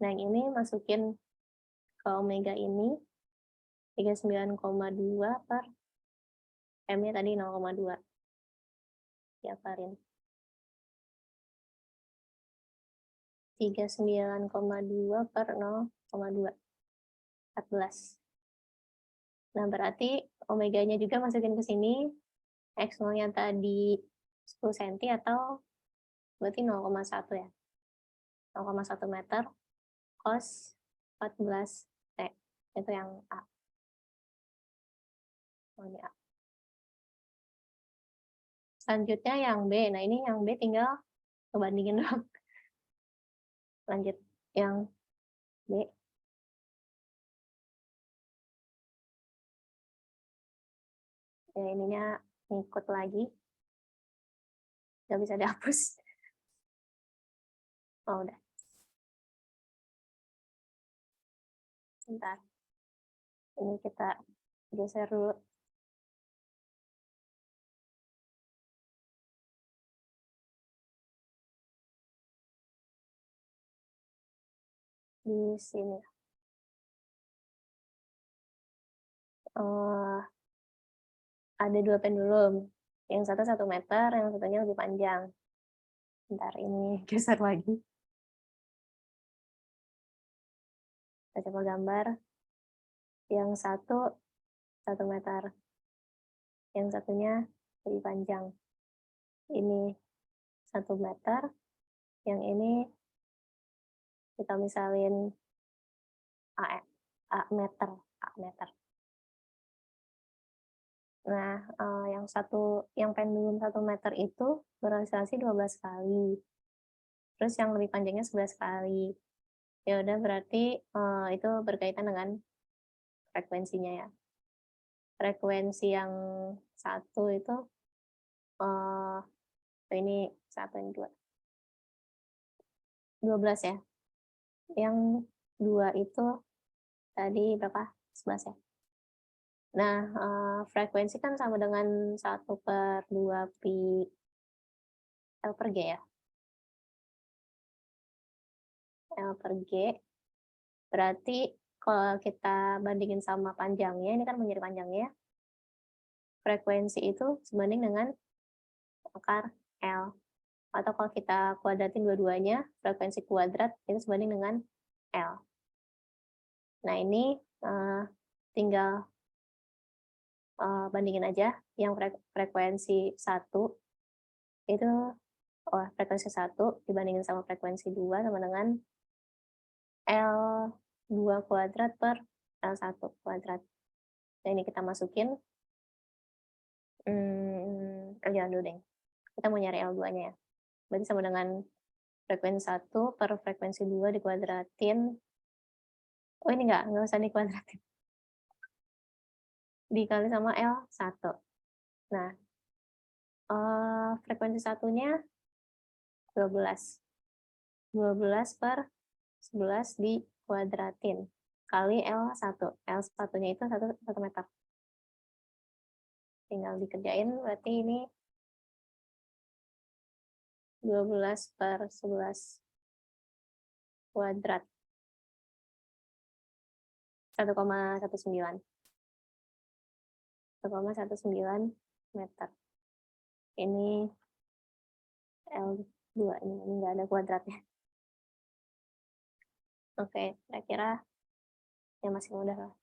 Nah, yang ini masukin ke omega ini 39,2 per M-nya tadi 0,2. Diaparin. 39,2 per 0,2. 14. Nah, berarti omeganya juga masukin ke sini. X0-nya tadi 10 cm atau berarti 0,1 ya. 0,1 meter cos 14 T. Itu yang A. Oh, ini A. Selanjutnya yang B. Nah, ini yang B tinggal ngebandingin dong. Lanjut yang B. Ya, ininya ngikut lagi. Nggak bisa dihapus. Oh, udah. Bentar. Ini kita geser dulu. Di sini. eh, ada 2 pendulum, yang satu 1 meter, yang satunya lebih panjang. Bentar ini geser lagi, kita coba gambar, yang satu 1 meter, yang satunya lebih panjang. Ini 1 meter, yang ini kita misalin A A meter A meter. Nah, yang pendulum 1 meter itu beroscilasi 12 kali, terus yang lebih panjangnya 11 kali. Ya udah berarti, itu berkaitan dengan frekuensinya ya. Frekuensi yang satu itu, eee, ini 1, ini 2, 12 ya. Yang 2 itu tadi berapa? 11 ya. Nah, frekuensi kan sama dengan 1/2 pi L per G ya, L per G, berarti kalau kita bandingin sama panjangnya, ini kan menjadi panjangnya, frekuensi itu sebanding dengan akar L. Atau kalau kita kuadratin dua-duanya, frekuensi kuadrat itu sebanding dengan L. Nah ini, tinggal, bandingin aja yang frekuensi 1 itu frekuensi 1 dibandingin sama frekuensi 2 sama dengan L2 kuadrat per L1 kuadrat. Nah ini kita masukin, jangan dulu deh, kita mau nyari L2-nya ya. Berarti sama dengan frekuensi 1 per frekuensi 2 dikuadratin, oh ini nggak usah dikuadratin, dikali sama L1. Nah, frekuensi satunya 12. 12 per 11 dikuadratin kali L1. L1-nya itu 1 meter. Tinggal dikerjain, berarti ini 12 per 11 kuadrat. 1,19. 1,19 meter. Ini L2 ini nggak ada kuadratnya. Oke, kira-kira ya masih mudah lah.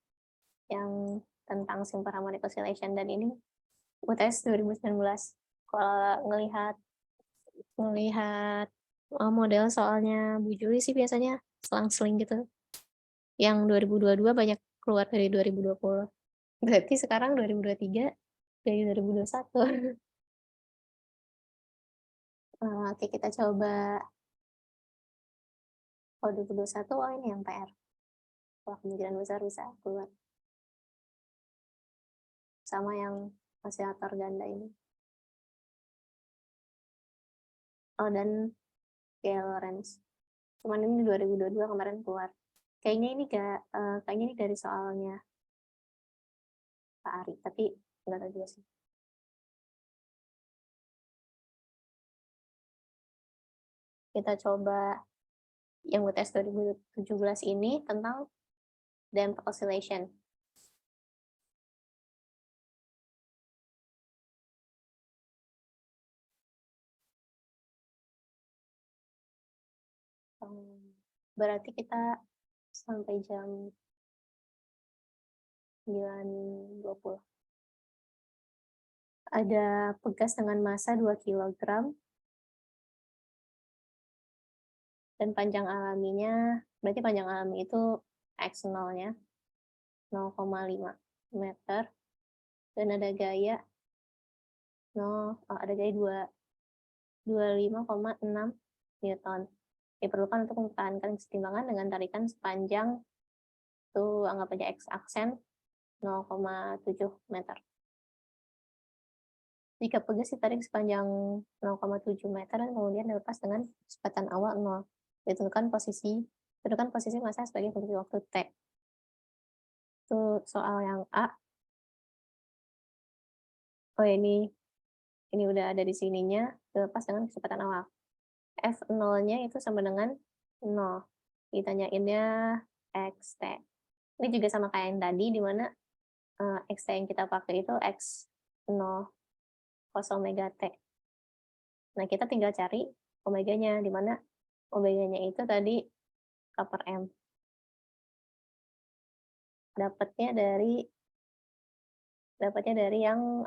Yang tentang simple harmonic oscillation dan ini UTS 2019. Kalau ngelihat model soalnya Bu Juli sih biasanya selang-seling gitu. Yang 2022 banyak keluar dari 2020. Berarti sekarang 2023 dari 2021. Oke, kita coba kalau 2021, oh ini yang PR. Wah, kemungkinan besar bisa keluar. Sama yang oscillator ganda ini. Oh, dan Gale Lorentz. Cuman ini 2022 kemarin keluar. Kayaknya ini dari soalnya Pak Ari, tapi nggak tahu juga sih. Kita coba yang UTS 2017 ini tentang damped oscillation. Berarti kita sampai jam 9.20. Ada pegas dengan massa 2 kg dan panjang alaminya, berarti panjang alami itu X0-nya 0,5 meter dan ada gaya 25,6 Newton. Diperlukan untuk mempertahankan kesetimbangan dengan tarikan sepanjang tuh anggap aja X aksen 0,7 meter. Jika pegas ditarik sepanjang 0,7 meter dan kemudian dilepas dengan kecepatan awal 0. Tentukan posisi massa sebagai fungsi waktu T. Itu soal yang A. Oh ini udah ada di sininya, dilepas dengan kecepatan awal. F0-nya itu sama dengan 0. Ditanyainnya XT. Ini juga sama kayak yang tadi, di mana Xt yang kita pakai itu X0 cos omega T. Nah, kita tinggal cari omeganya, di mana omeganya itu tadi K/M. Dapatnya dari yang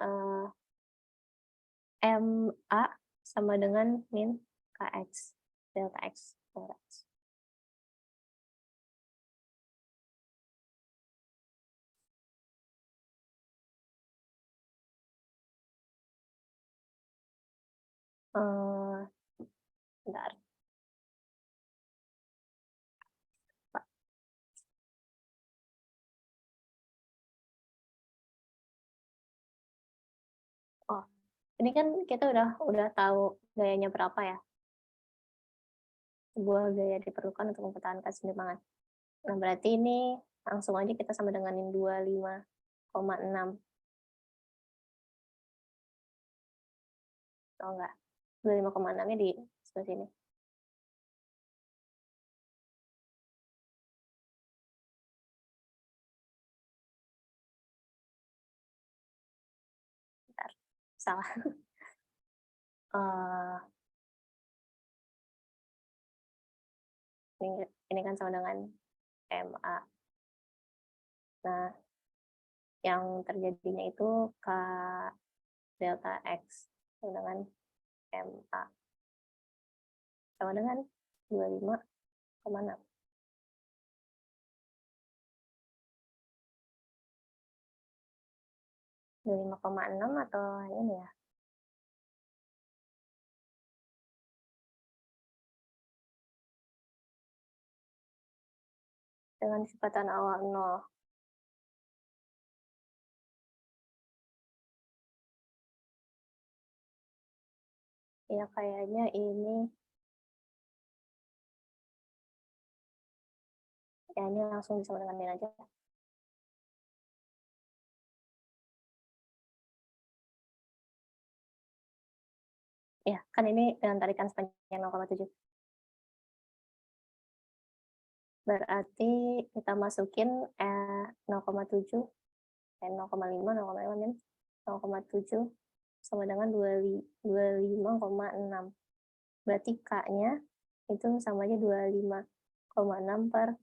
MA sama dengan min Kx, delta X, delta X. Bentar. Oh, ini kan kita udah tahu gayanya berapa ya. Sebuah gaya diperlukan untuk mempertahankan keseimbangan. Nah, berarti ini langsung aja kita sama denganin 25,6. Oh enggak, 25,6-nya di sebelah sini. Bentar, salah. Ini kan sama dengan MA. Nah, yang terjadinya itu K delta X sama dengan MA. Sama dengan 25,6. 25,6 atau ini ya? Dengan kecepatan awal 0. Ya, kayaknya ini langsung bisa dengan min aja. Ya, kan ini dengan tarikan sepanjang 0,7. Berarti kita masukin 0,7, 0,5, 0,5 min 0,7 sama dengan 25,6. Berarti K-nya itu sama aja 25,6 per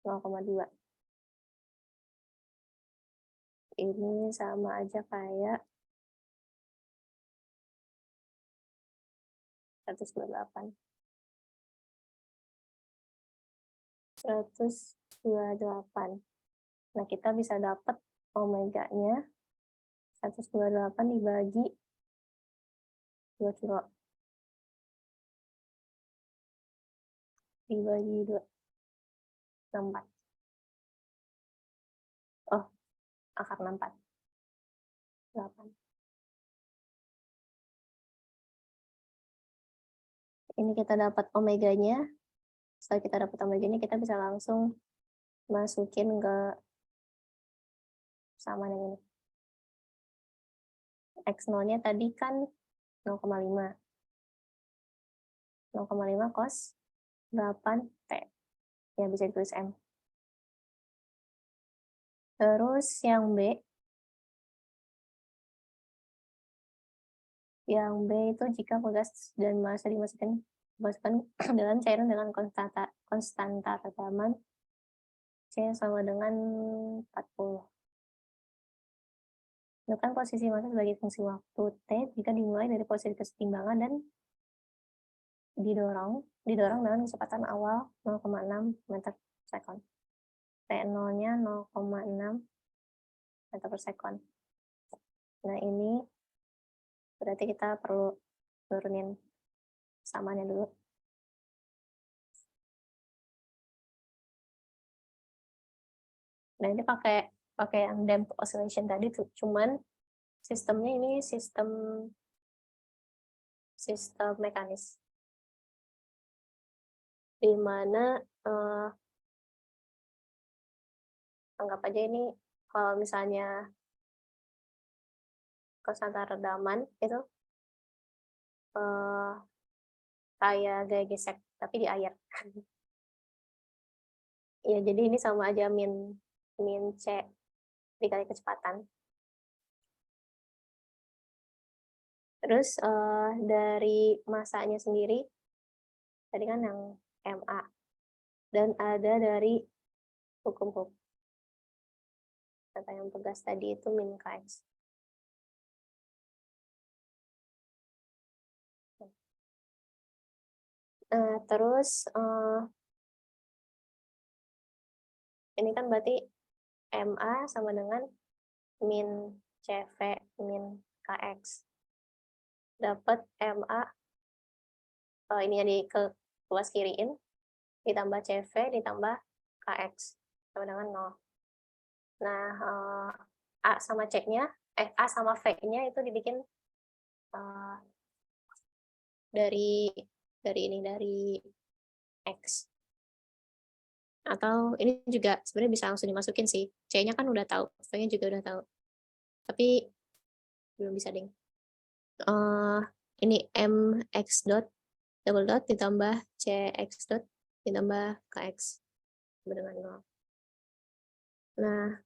0,2. Ini sama aja kayak 128. 128. Nah, kita bisa dapat omeganya 128 dibagi 2 kilo. Dibagi 2, 64. Oh, akar 64. 8. Ini kita dapat omeganya. Setelah kita dapat omeganya, kita bisa langsung masukin ke samaan yang ini. X0-nya tadi kan 0,5. 0,5 cos 8T. Ya, bisa ditulis M. Terus yang B itu jika pegas dan massa dimasukkan dalam cairan dengan konstanta tekanan C sama dengan 40. Tentukan posisi massa sebagai fungsi waktu T jika dimulai dari posisi kesetimbangan dan didorong dengan kecepatan awal 0,6 meter per second. T0-nya 0,6 meter per second. Nah, ini berarti kita perlu turunin samaannya dulu. Nah, ini pakai yang damp oscillation tadi tuh, cuman sistemnya ini sistem mekanis, di mana anggap aja ini kalau misalnya konstanta redaman itu kayak gaya gesek tapi di air. Ya, jadi ini sama aja min C dikali kecepatan. Terus dari masanya sendiri, tadi kan yang MA, dan ada dari hukum Hooke. Kata yang tegas tadi itu min Kx. Terus ini kan berarti MA sama dengan min CV min Kx. Dapat MA, ini yang ke luas kiriin, ditambah CV ditambah Kx sama dengan 0. Nah, A sama C-nya, A sama V-nya itu dibikin dari X. Atau ini juga sebenarnya bisa langsung dimasukin sih. C-nya kan udah tahu, V-nya juga udah tahu. Tapi belum bisa ding. Ini mx dot double dot ditambah cx dot ditambah kx dengan 0. Nah,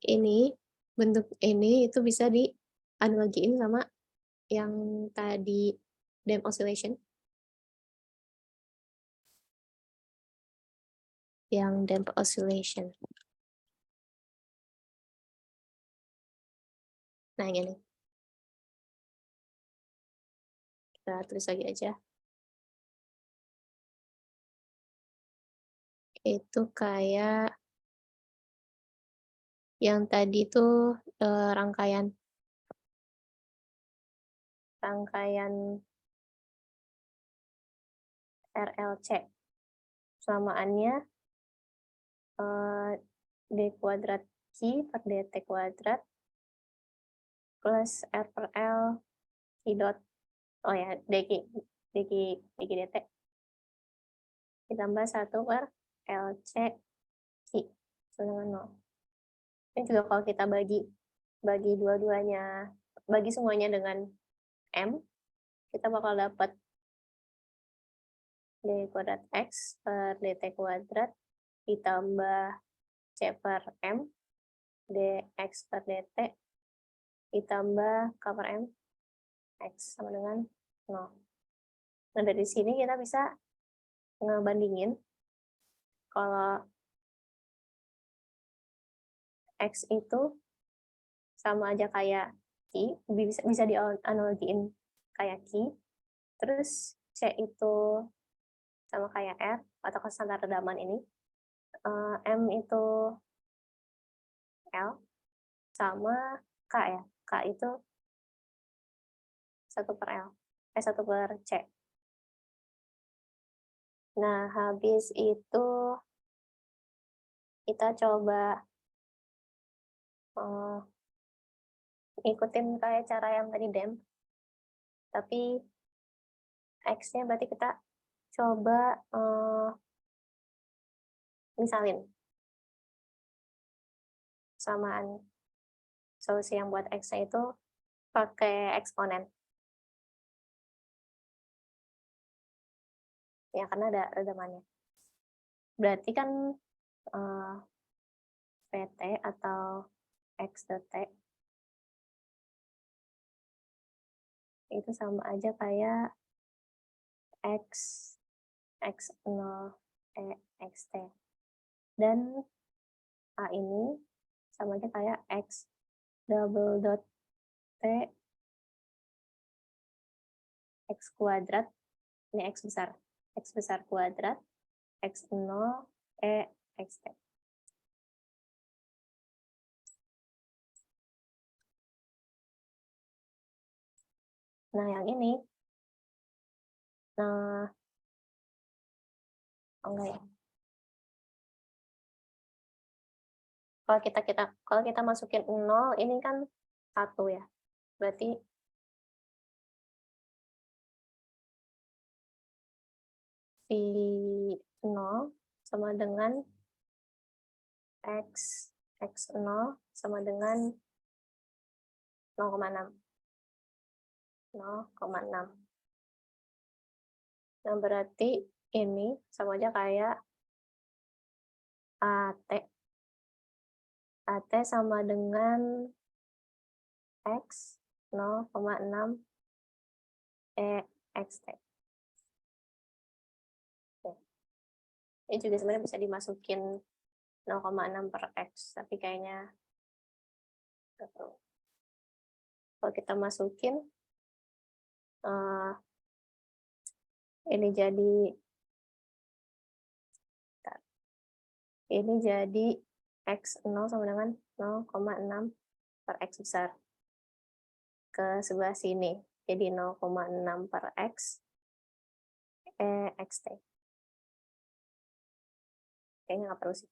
ini bentuk ini itu bisa dianalogiin sama yang tadi damp oscillation. Yang damp oscillation. Nah, ini. Kita tulis lagi aja. Itu kayak yang tadi tuh rangkaian RLC. Samaannya d kuadrat Q per dt kuadrat plus R per L Q dot, oh ya, dq dt ditambah 1 per LC Q sama dengan 0. Ini juga kalau kita bagi dua-duanya, bagi semuanya dengan M, kita bakal dapat d kuadrat X per dt kuadrat ditambah C per M dx per dt ditambah K per M X sama dengan 0. Nah, dari sini kita bisa ngebandingin kalau X itu sama aja kayak Q, bisa dianalogiin kayak Q, terus C itu sama kayak R atau konstanta redaman ini, M itu L sama K ya, K itu 1 per L, 1 per C. Nah, habis itu kita coba ikutin kayak cara yang tadi damp, tapi X-nya berarti kita coba misalin samaan solusi yang buat X-nya itu pakai eksponen. Ya, karena ada redamannya. Berarti kan PT atau X dot T itu sama aja kayak X0 XT. Dan A ini sama aja kayak X double dot T X kuadrat, ini X besar kuadrat, X0 XT. Nah, yang ini, enggak ya. Kalau kita masukin 0, ini kan 1 ya. Berarti V0 sama dengan X0 sama dengan 0,6. 0,6. Nah, berarti ini sama aja kayak AT AT sama dengan X 0,6 EXT. Ini juga sebenarnya bisa dimasukin 0,6 per X, tapi kayaknya kalau kita masukin ini jadi X0 sama dengan 0,6 per X besar ke sebelah sini, jadi 0,6 per X EXT. Kayaknya nggak perlu sih.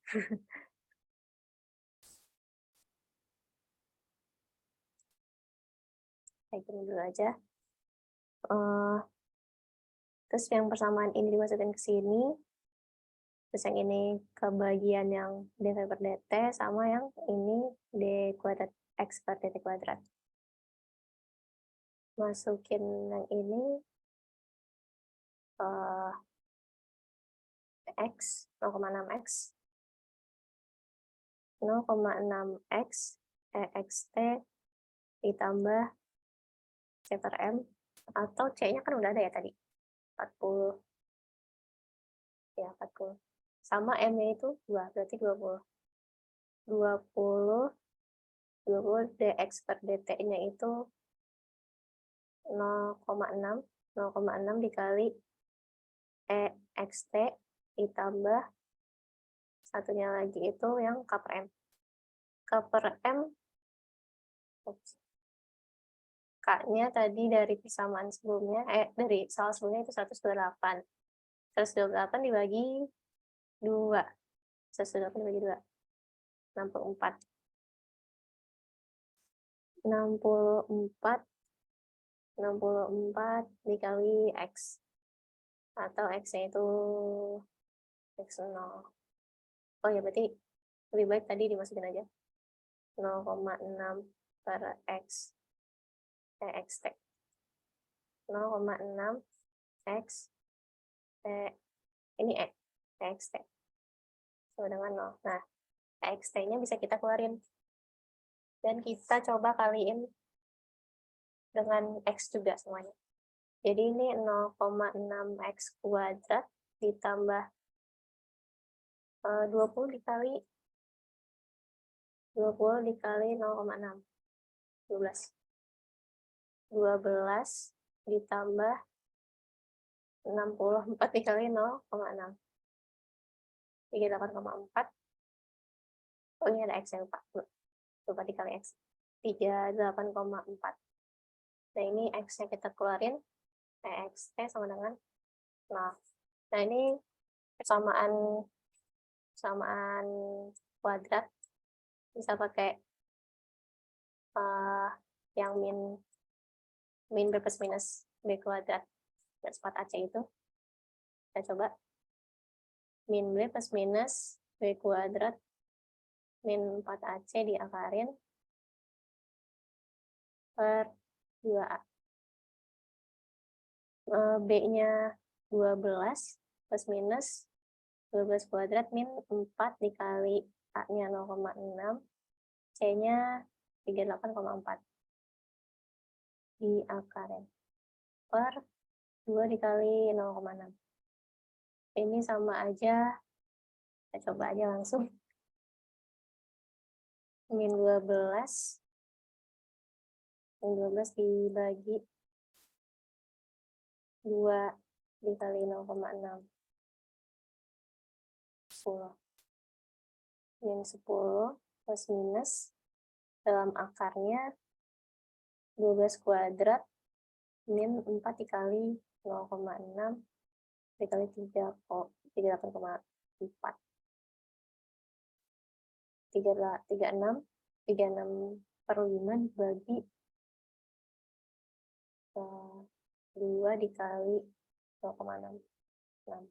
Kayak gini dulu aja. Terus yang persamaan ini dimasukin ke sini, terus yang ini ke bagian yang dv per dt, sama yang ini d kuadrat x per dt kuadrat. Masukin yang ini x 0,6x 0,6x EXT ditambah C per M, atau C-nya kan udah ada ya tadi, 40. Ya, 40. Sama M-nya itu 2, berarti 20. 20 dx per dt-nya itu 0,6 dikali EXT ditambah satunya lagi itu yang K per M. K per M, K-nya tadi dari persamaan sebelumnya, dari soal sebelumnya itu 128. 128 dibagi 2. 128 dibagi 2. 64. 64 dikali X. Atau X-nya itu X0. Oh ya, berarti lebih baik tadi dimasukin aja. 0,6 per X EXT. 0,6 X ini EXT. Sama dengan 0. Nah, EXT-nya bisa kita keluarin. Dan kita coba kaliin dengan X juga semuanya. Jadi ini 0,6x kuadrat ditambah 20 dikali 0,6. 12. 12 ditambah 64 dikali 0,6. 38,4. Oh, ini ada X yang lupa. Lupa dikali X. 38,4. Nah, ini X-nya kita keluarin. EXT sama dengan 0. Nah, ini persamaan kuadrat. Bisa pakai yang min B plus minus B kuadrat dan 4AC itu. Kita coba. Min B plus minus B kuadrat min 4AC diakarin per 2A. B-nya 12 plus minus 12 kuadrat min 4 dikali A-nya 0,6, C-nya 38,4 diakarin per 2 dikali 0,6. Ini sama aja, kita coba aja langsung. Min 12 dibagi 2 dikali 0,6. 10. Min 10 plus minus dalam akarnya 12 kuadrat min 4 dikali 0,6 dikali 38,4. 36 per 5 dibagi 2 dikali 0,6. 6.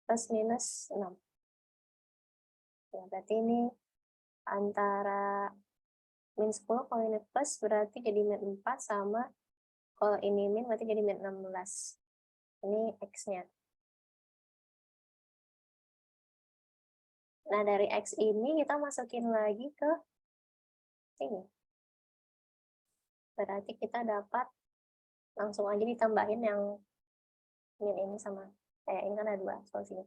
Plus minus 6. Ya, berarti ini antara min 10 kalau ini plus berarti jadi min 4, sama kalau ini min berarti jadi min 16. Ini X-nya. Nah, dari X ini kita masukin lagi ke sini. Berarti kita dapat langsung aja ditambahin yang min ini sama ini kan ada 2 solusinya.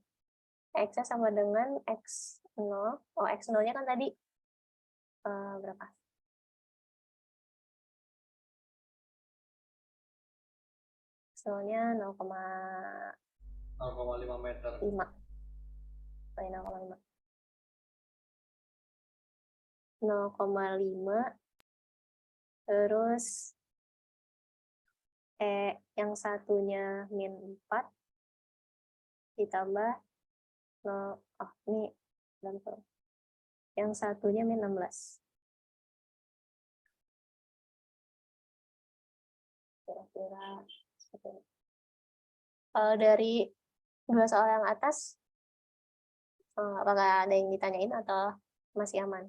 X-nya sama dengan X0. Oh, X0-nya kan tadi berapa? X0-nya 0,5. 0,5 meter. 0,5. 0,5 terus yang satunya min 4 ditambah 0, ini yang satunya min 16. Kira-kira seperti ini. Kalau dari 2 soal yang atas, apakah ada yang ditanyain atau masih aman?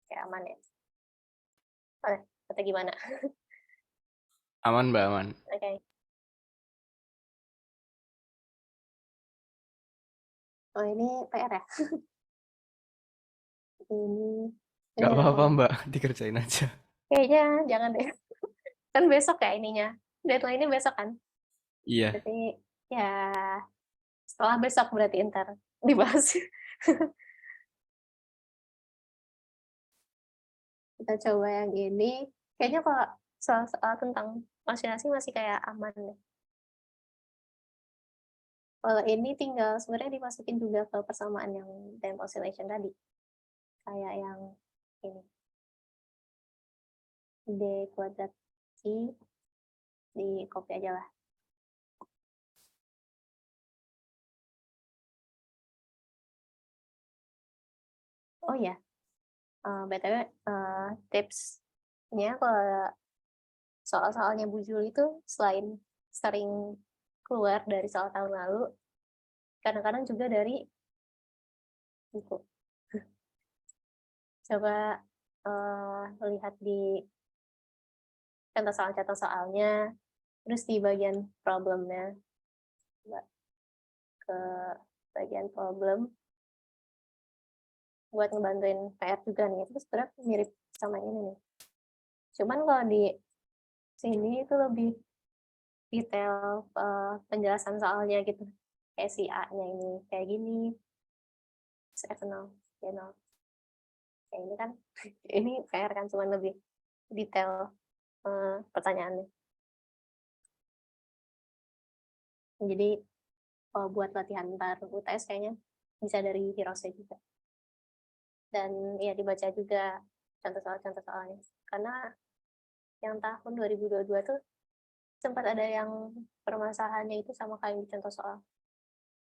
Oke, aman ya? Atau gimana? Aman, Mbak, aman. Oke. Oh, ini PR ya? Nggak Ini apa-apa, Mbak, dikerjain aja. kayaknya jangan deh. Kan besok ya ininya. Deadline-nya besok kan? Iya. Berarti ya setelah besok berarti ntar dibahas. Kita coba yang ini. Kayaknya kalau soal-soal tentang oscilasi masih kayak aman deh. Kalau ini tinggal sebenarnya dimasukin juga ke persamaan yang time oscillation tadi. Kayak yang ini. D kuadrat I di copy aja lah. Oh ya, BTW tipsnya kalau soal-soalnya Bu Juli itu selain sering keluar dari soal tahun lalu, kadang-kadang juga dari buku. Coba lihat di contoh soalnya, terus di bagian problemnya, coba ke bagian problem buat ngebantuin PR juga nih. Itu sebenarnya mirip sama ini nih. Cuman kalau di sini itu lebih detail penjelasan soalnya gitu. Kayak si A-nya ini kayak gini, F0, Y0. Kayak ini kan, ini PR kan cuman lebih detail pertanyaannya. Jadi buat latihan ntar UTS kayaknya bisa dari Hirose juga. Dan ya dibaca juga contoh soalnya. Karena yang tahun 2022 tuh sempat ada yang permasalahannya itu sama kayak di contoh soal.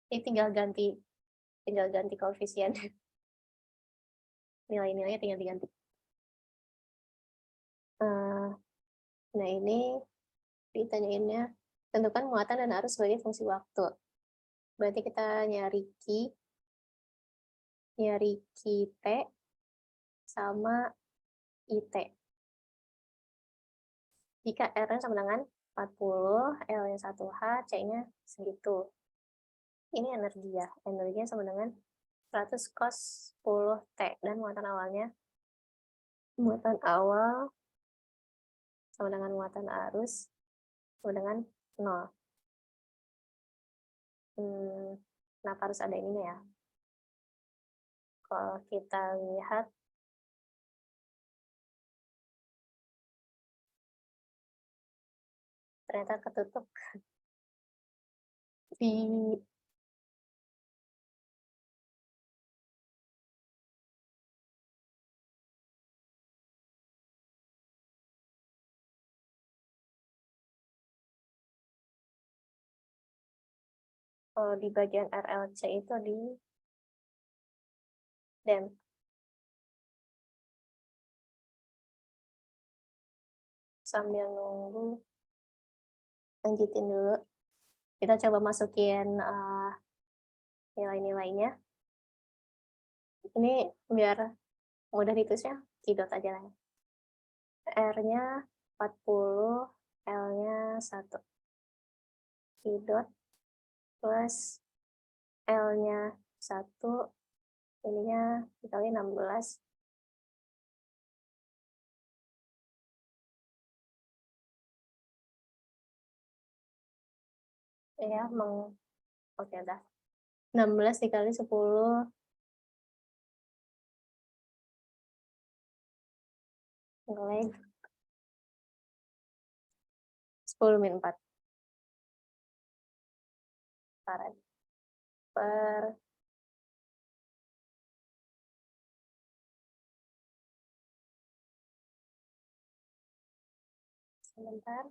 Ini tinggal ganti koefisien. Nilai-nilainya tinggal diganti. Nah, ini ditanyainnya tentukan muatan dan arus sebagai fungsi waktu. Berarti kita nyari T sama IT. Jika R-nya sama dengan 40, L-nya 1H, C-nya segitu. Ini energi ya. Energinya sama dengan 100 cos 10 T. Dan muatan awal sama dengan muatan arus sama dengan 0. Kenapa harus ada ini ya? Kalau kita lihat ternyata ketutup di di bagian RLC itu di DEM. Sambil nunggu, lanjutin dulu. Kita coba masukin nilai-nilainya. Ini biar mudah ditulisnya, kidot aja lah. R-nya 40, L-nya 1. Kidot plus L-nya 1, ininya dikali 16. Ya, oke udah. 16 dikali 10 nilai 10-4 farad per sebentar,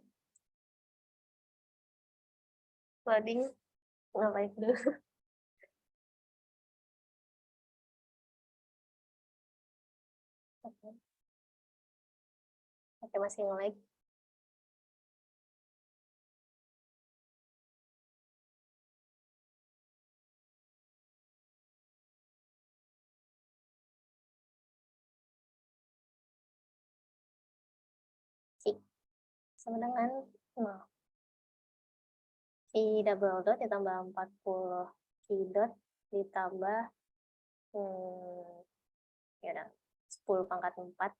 loading, nge-like dulu. Oke, oke masih nge-like. Q sama dengan 0. Q double dot ditambah 40 Q dot ditambah ya udah 10 pangkat 4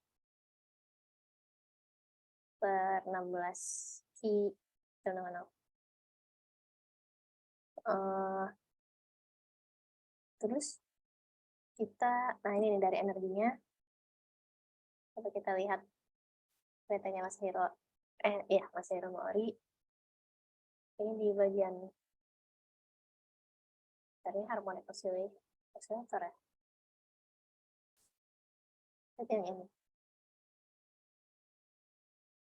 per 16 Q sama dengan 0. Terus nah ini nih dari energinya, coba kita lihat datanya Mas Hero, Mas Hero Mori. Ini di bagian dari harmonic oscillator ya. Itu yang ini.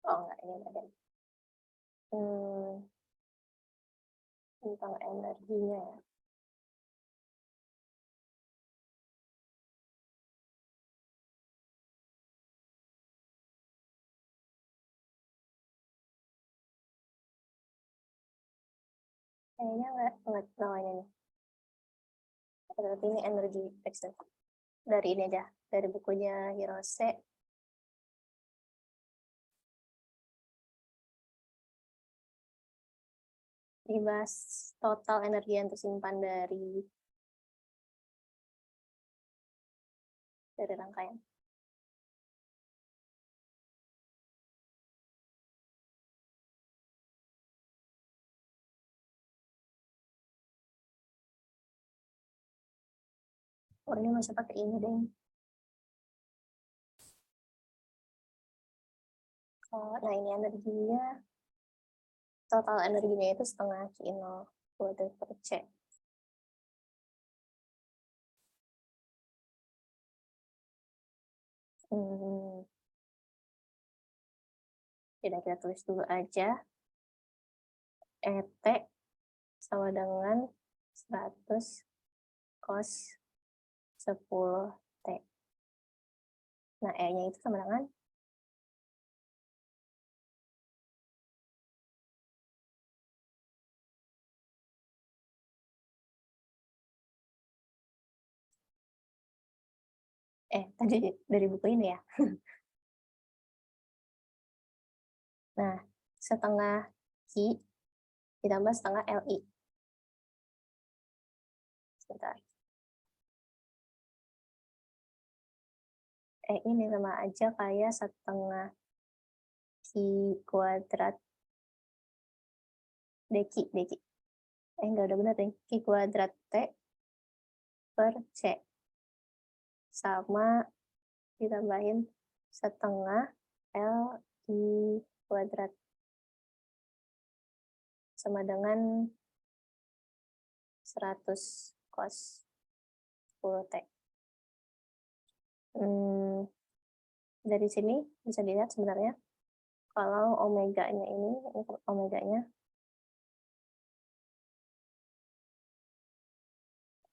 Oh enggak, ini bagian tentang energinya ya. Kayaknya nggak namanya nih. Berarti ini energi extra. Dari ini aja, dari bukunya Hirose. Dibahas total energi yang tersimpan dari rangkaian. Oh ini masih pakai ini deh. Nah ini energinya, total energinya itu setengah kilo watt per C. Jadi kita tulis dulu aja. ET sama dengan 100 cos 10 T. Nah, E-nya itu sama dengan tadi dari buku ini ya. Nah, setengah Q ditambah setengah LI. Sebentar. Ini sama aja kayak setengah Q kuadrat dq. Enggak, udah benar deh. Q kuadrat T per C. Sama ditambahin setengah LI kuadrat. Sama dengan 100 cos 10 T. Dari sini bisa dilihat sebenarnya kalau omeganya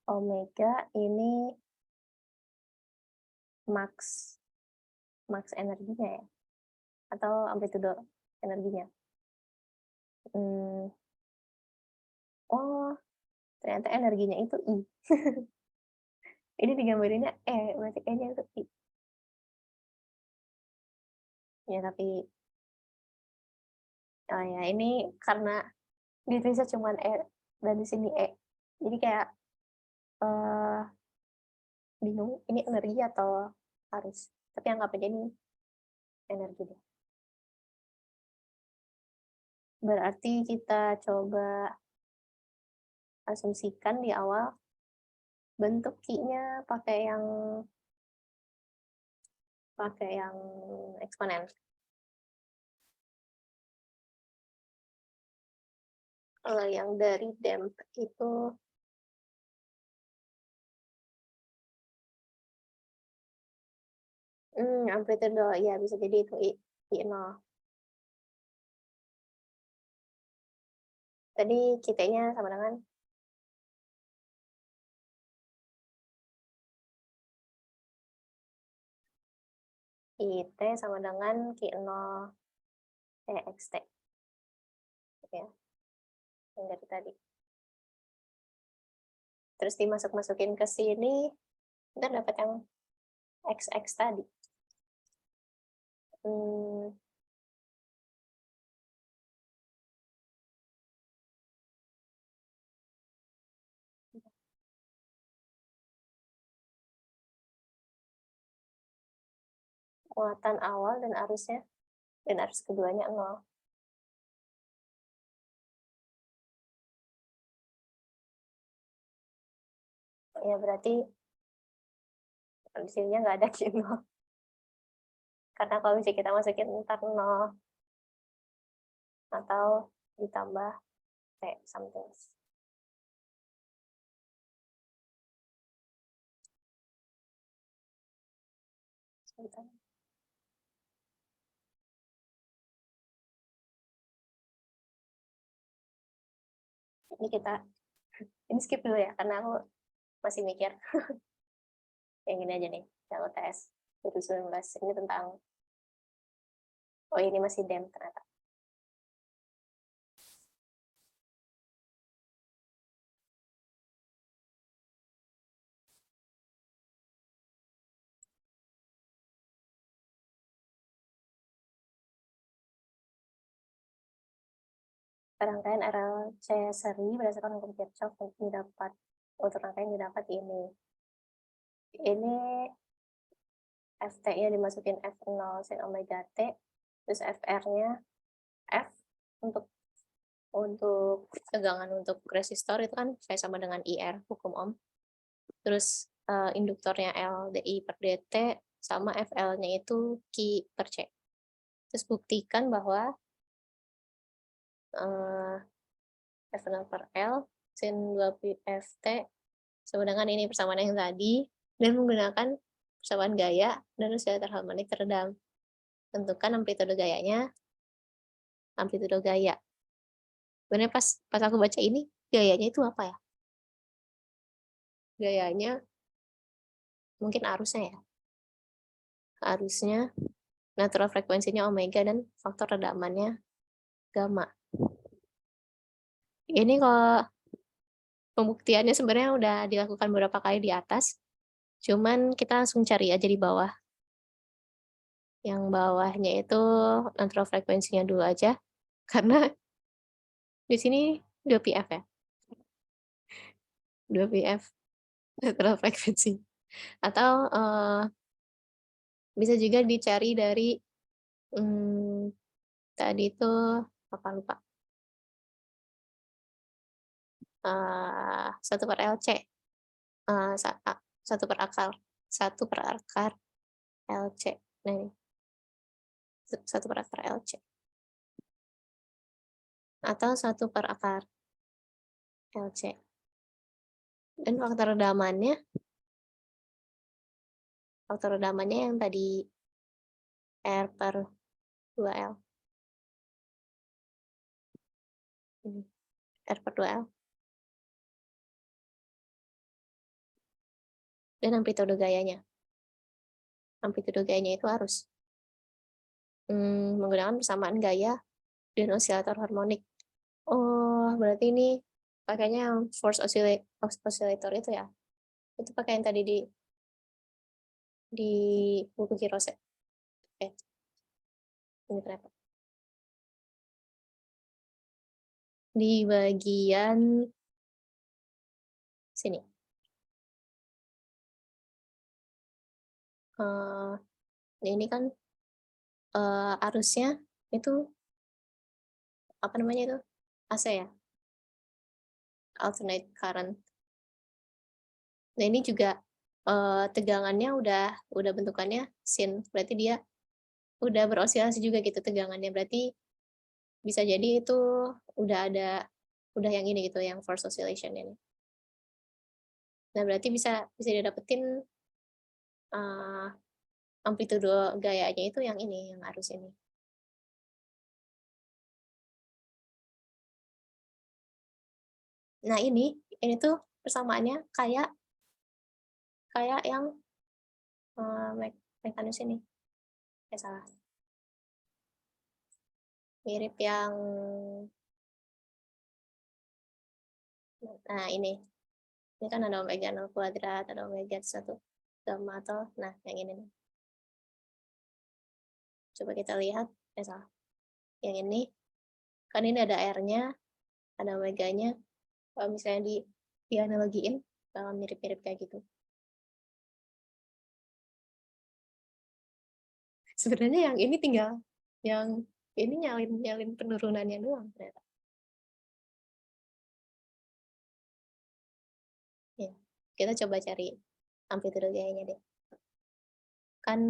omega ini max energinya ya, atau amplitude energinya. Oh ternyata energinya itu I. Ini digambarinnya berarti E-nya itu I. Ya tapi oh ya ini karena ditulisnya cuman dan di sini E. Jadi kayak bingung ini energi atau arus. Tapi anggap aja ini energi deh. Berarti kita coba asumsikan di awal bentuk Q-nya pakai yang eksponen. Kalau yang dari damp itu amplitudo ya bisa jadi itu I0. Tadi Q-nya sama dengan IT sama dengan Q0 TXT. Ya, yang dari tadi. Terus dimasuk-masukin ke sini, kita dapat yang XX tadi. Muatan awal dan arusnya, dan arus keduanya 0. Ya berarti di sininya nggak ada Q0. Karena kalau misalnya kita masukin ntar 0 atau ditambah T something. Sebentar. Ini skip dulu ya, karena aku masih mikir. Yang ini aja nih, yang UTS 2019. Ini tentang, oh ini masih DEM ternyata. Rangkaian RLC seri berdasarkan hukum Kirchhoff untuk rangkaian didapat ini. Ini FT-nya dimasukin F0 sin omega T, terus FR-nya F untuk tegangan untuk resistor itu kan saya sama dengan IR, hukum Ohm. Terus induktornya L DI per DT sama FL-nya itu Q per C. Terus buktikan bahwa F0 per L sin 2 FT sama dengan ini persamaan yang tadi dan menggunakan persamaan gaya dan oscillator harmonik teredam. Tentukan amplitudo gayanya, amplitudo gaya. Sebenarnya pas aku baca ini, gayanya itu apa ya? Gayanya mungkin arusnya ya. Arusnya, natural frekuensinya omega dan faktor redamannya gamma. Ini kalau pembuktiannya sebenarnya udah dilakukan beberapa kali di atas, cuman kita langsung cari aja di bawah. Yang bawahnya itu natural frekuensinya dulu aja, karena di sini 2PF ya. 2PF natural frekuensi. Atau bisa juga dicari dari tadi itu apa lupa. 1 per LC. 1 per akar LC. Nah ini. 1 per akar LC. Atau 1 per akar LC. Dan faktor redamannya yang tadi R per 2L. Ini, R per 2L. Dan amplitudo gayanya. Amplitudo gayanya itu arus. Menggunakan persamaan gaya dan osilator harmonik. Oh, berarti ini pakainya yang force oscillator itu ya. Itu pakai yang tadi di buku Hirose. Ini kenapa? Di bagian Sini. Ini kan arusnya itu apa namanya itu? AC ya, alternate current. Nah ini juga tegangannya udah bentukannya sin, berarti dia udah beroscilasi juga gitu tegangannya, berarti bisa jadi itu udah yang ini gitu, yang force oscillation ini. Nah berarti bisa didapetin amplitudo gayanya itu yang ini, yang arus ini. Nah ini tuh persamaannya kayak yang mekanis ini. Salah. Mirip yang nah ini kan ada omega 0 kuadrat, ada omega 1 gamma atau nah yang ini nih. Coba kita lihat, salah. Yang ini kan ini ada R-nya, ada omeganya. Kalau misalnya dianalogiin bakal mirip-mirip kayak gitu. Sebenarnya yang ini tinggal yang ini nyalin penurunannya doang ternyata. Ya, kita coba cari amplitudo gayanya deh. Kan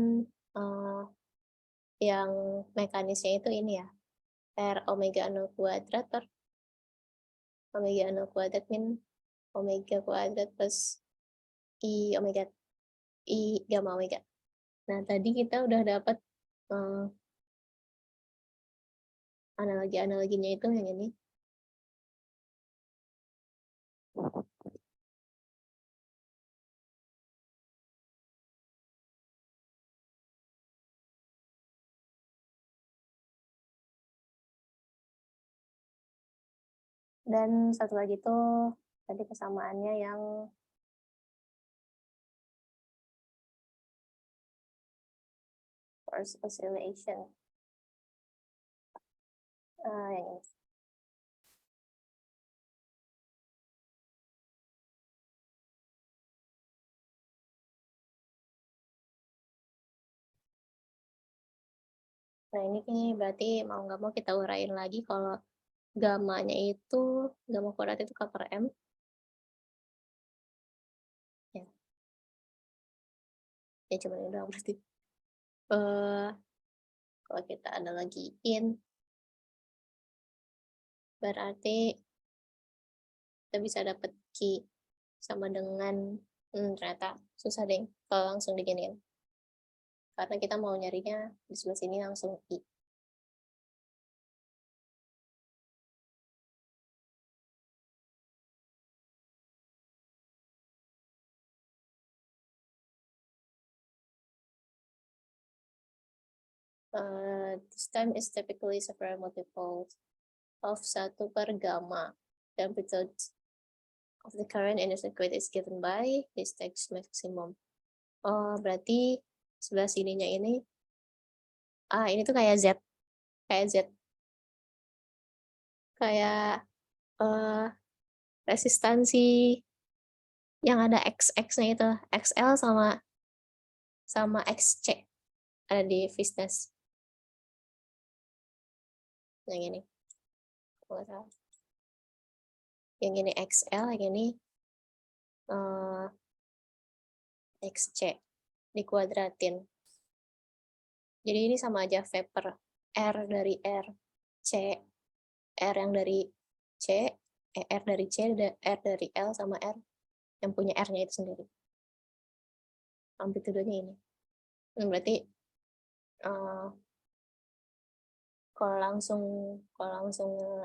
yang mekanisnya itu ini ya, R omega 0 kuadrat per omega 0 kuadrat min omega kuadrat plus I omega I gamma omega. Nah, tadi kita udah dapat analoginya itu yang ini. Dan satu lagi tuh tadi persamaannya yang force oscillation. Yang ini. Nah ini berarti mau nggak mau kita uraiin lagi kalau gamanya itu gamma kuadrat itu K per M. Ya cuma ini doang berarti. Kalau kita ada lagi in, berarti kita bisa dapat Q sama dengan ternyata susah deh kalau langsung diginiin. Karena kita mau nyarinya di sebelah sini langsung I. This time is typically several multiples of 1 per gamma. The amplitude of the current in the circuit is given by this text maximum. Oh, berarti sebelah sininya ini ini tuh kayak Z. Kayak Z. Kayak resistansi yang ada XX-nya itu, XL sama XC ada di Fishnes. Yang ini. Kalau salah. Yang ini XL, yang ini XC dikuadratin. Jadi ini sama aja vapor R dari R, C, R yang dari C, R dari C, R dari L sama R yang punya R-nya itu sendiri. Amplitudenya ini. Berarti kalau langsung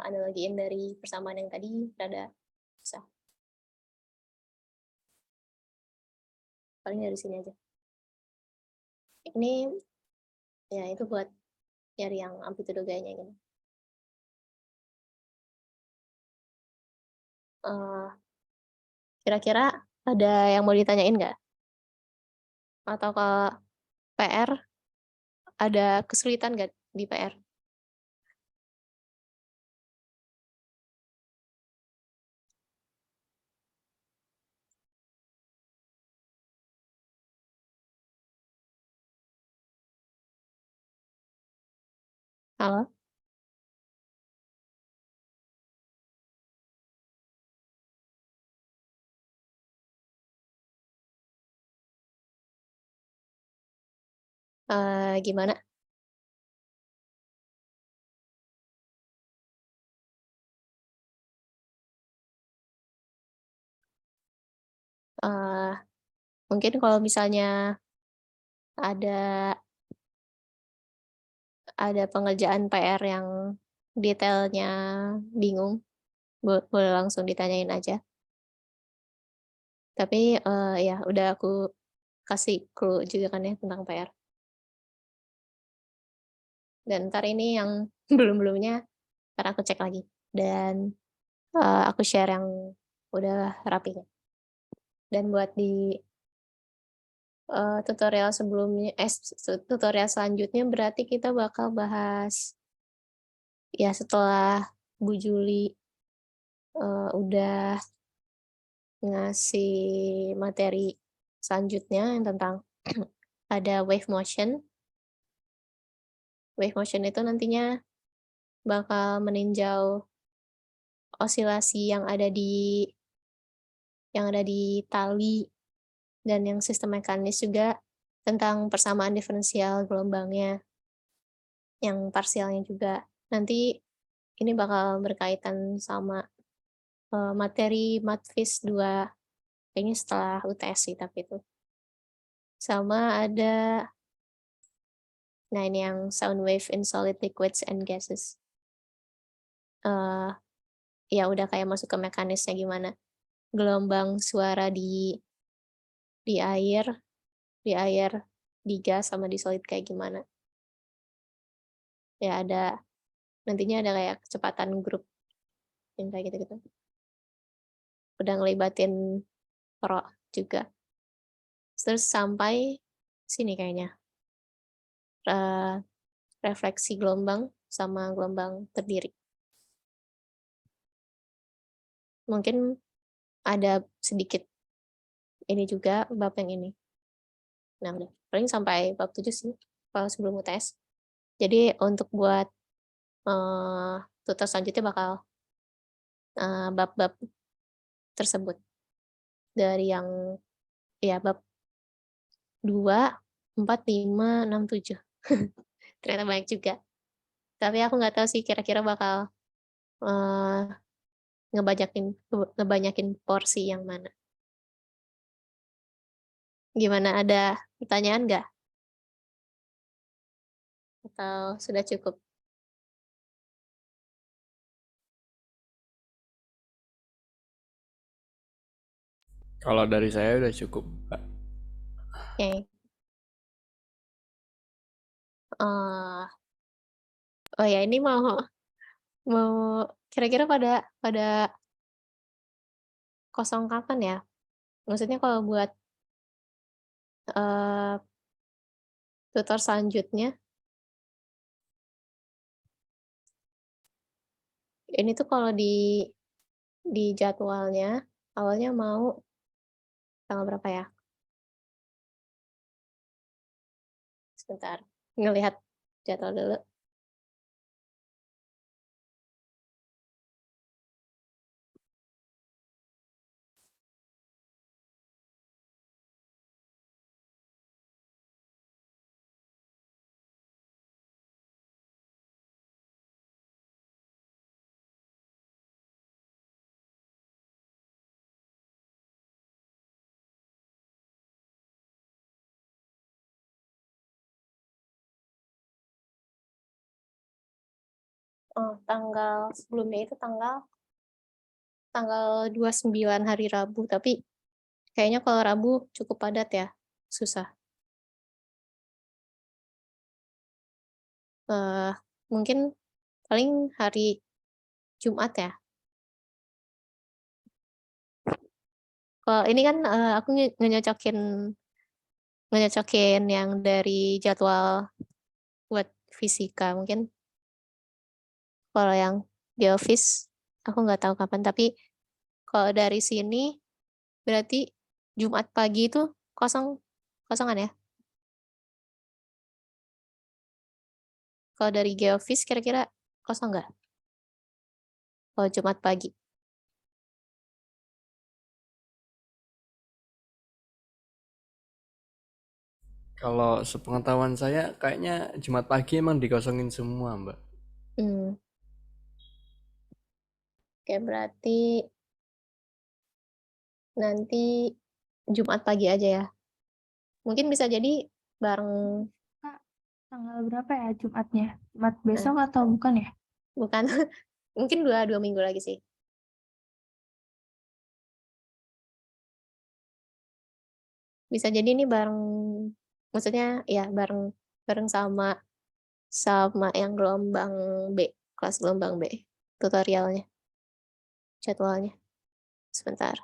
analogiin dari persamaan yang tadi rada susah. Paling dari sini aja. Ini ya itu buat nyari yang amplitudo gayanya ini. Kira-kira ada yang mau ditanyain nggak? Atau ke PR ada kesulitan nggak di PR? Halo? Gimana? Eee, Mungkin kalau misalnya ada pengerjaan PR yang detailnya bingung, boleh langsung ditanyain aja. Tapi, ya udah aku kasih clue juga kan ya tentang PR. Dan entar ini yang belum-belumnya, entar aku cek lagi dan, aku share yang udah rapi. Dan buat di, tutorial sebelumnya tutorial selanjutnya berarti kita bakal bahas ya setelah Bu Juli, udah ngasih materi selanjutnya yang tentang ada wave motion. Wave motion itu nantinya bakal meninjau osilasi yang ada di tali dan yang sistem mekanis juga tentang persamaan diferensial gelombangnya, yang parsialnya juga. Nanti ini bakal berkaitan sama, materi Matfis 2 kayaknya setelah UTS sih tapi itu. Sama ada nah ini yang sound wave in solid liquids and gases. Eee, ya udah kayak masuk ke mekanisnya gimana, gelombang suara di air di air, di gas, sama di solid kayak gimana. Ya ada nantinya ada kayak kecepatan grup yang kayak gitu-gitu. Udah ngelibatin Pro juga. Terus sampai sini kayaknya, eee, refleksi gelombang sama gelombang terdiri. Mungkin ada sedikit ini juga bab yang ini. Nah udah, paling sampai bab 7 sih kalau sebelum UTS. Jadi untuk buat, tutor selanjutnya bakal, bab-bab tersebut. Dari yang ya bab 2 4 5 6 7 ternyata banyak juga. Tapi aku nggak tahu sih kira-kira bakal, eee, ngebanyakin porsi yang mana. Gimana, ada pertanyaan nggak? Atau sudah cukup? Kalau dari saya udah cukup, Kak. Oke. Eee, oh ya ini mau mau kira-kira pada pada kosong kapan ya? Maksudnya kalau buat, eee, tutor selanjutnya, ini tuh kalau di jadwalnya, awalnya mau tanggal berapa ya? Sebentar, ngelihat jadwal dulu. Oh, tanggal sebelumnya itu tanggal tanggal 29 hari Rabu, tapi kayaknya kalau Rabu cukup padat ya, susah. Eee, Mungkin paling hari Jumat ya? Kalau ini kan, aku ngenyocokin yang dari jadwal buat fisika, mungkin kalau yang geofis aku nggak tahu kapan, tapi kalau dari sini berarti Jumat pagi itu kosongan ya? Kalau dari Geofis kira-kira kosong nggak? Kalau Jumat pagi. Kalau sepengetahuan saya kayaknya Jumat pagi emang dikosongin semua, Mbak. Hmm. Oke, berarti nanti Jumat pagi aja ya. Mungkin bisa jadi bareng, Kak, tanggal berapa ya Jumatnya? Jumat nah, besok atau bukan ya? bukan, mungkin dua minggu lagi sih. Bisa jadi ini bareng, maksudnya ya bareng bareng sama sama yang gelombang B, kelas gelombang B, tutorialnya, jadwalnya. Sebentar.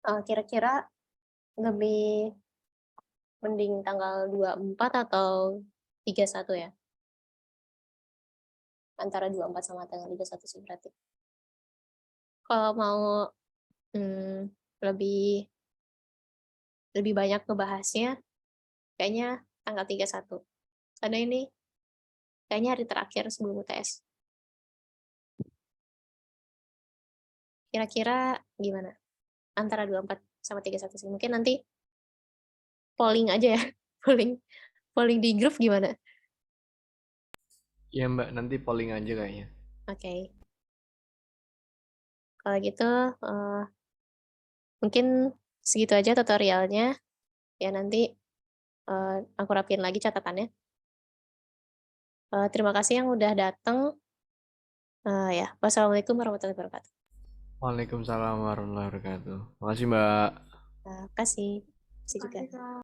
Kira-kira lebih mending tanggal 24 atau 31 ya? Antara 24 sama tanggal 31 sih berarti. Kalau mau hmm, lebih lebih banyak ngebahasnya, kayaknya tanggal 31. Karena ini kayaknya hari terakhir sebelum UTS. Kira-kira gimana? Antara 24 sama 31 sih. Mungkin nanti polling aja ya. Polling polling di grup gimana? Ya Mbak, nanti polling aja kayaknya. Oke. Kalau gitu mungkin segitu aja tutorialnya. Ya nanti aku rapiin lagi catatannya. Terima kasih yang udah datang. Ya, wassalamualaikum warahmatullahi wabarakatuh. Waalaikumsalam warahmatullahi wabarakatuh. Makasih Mbak. Kasih. Kasih juga. Makasih, Kak.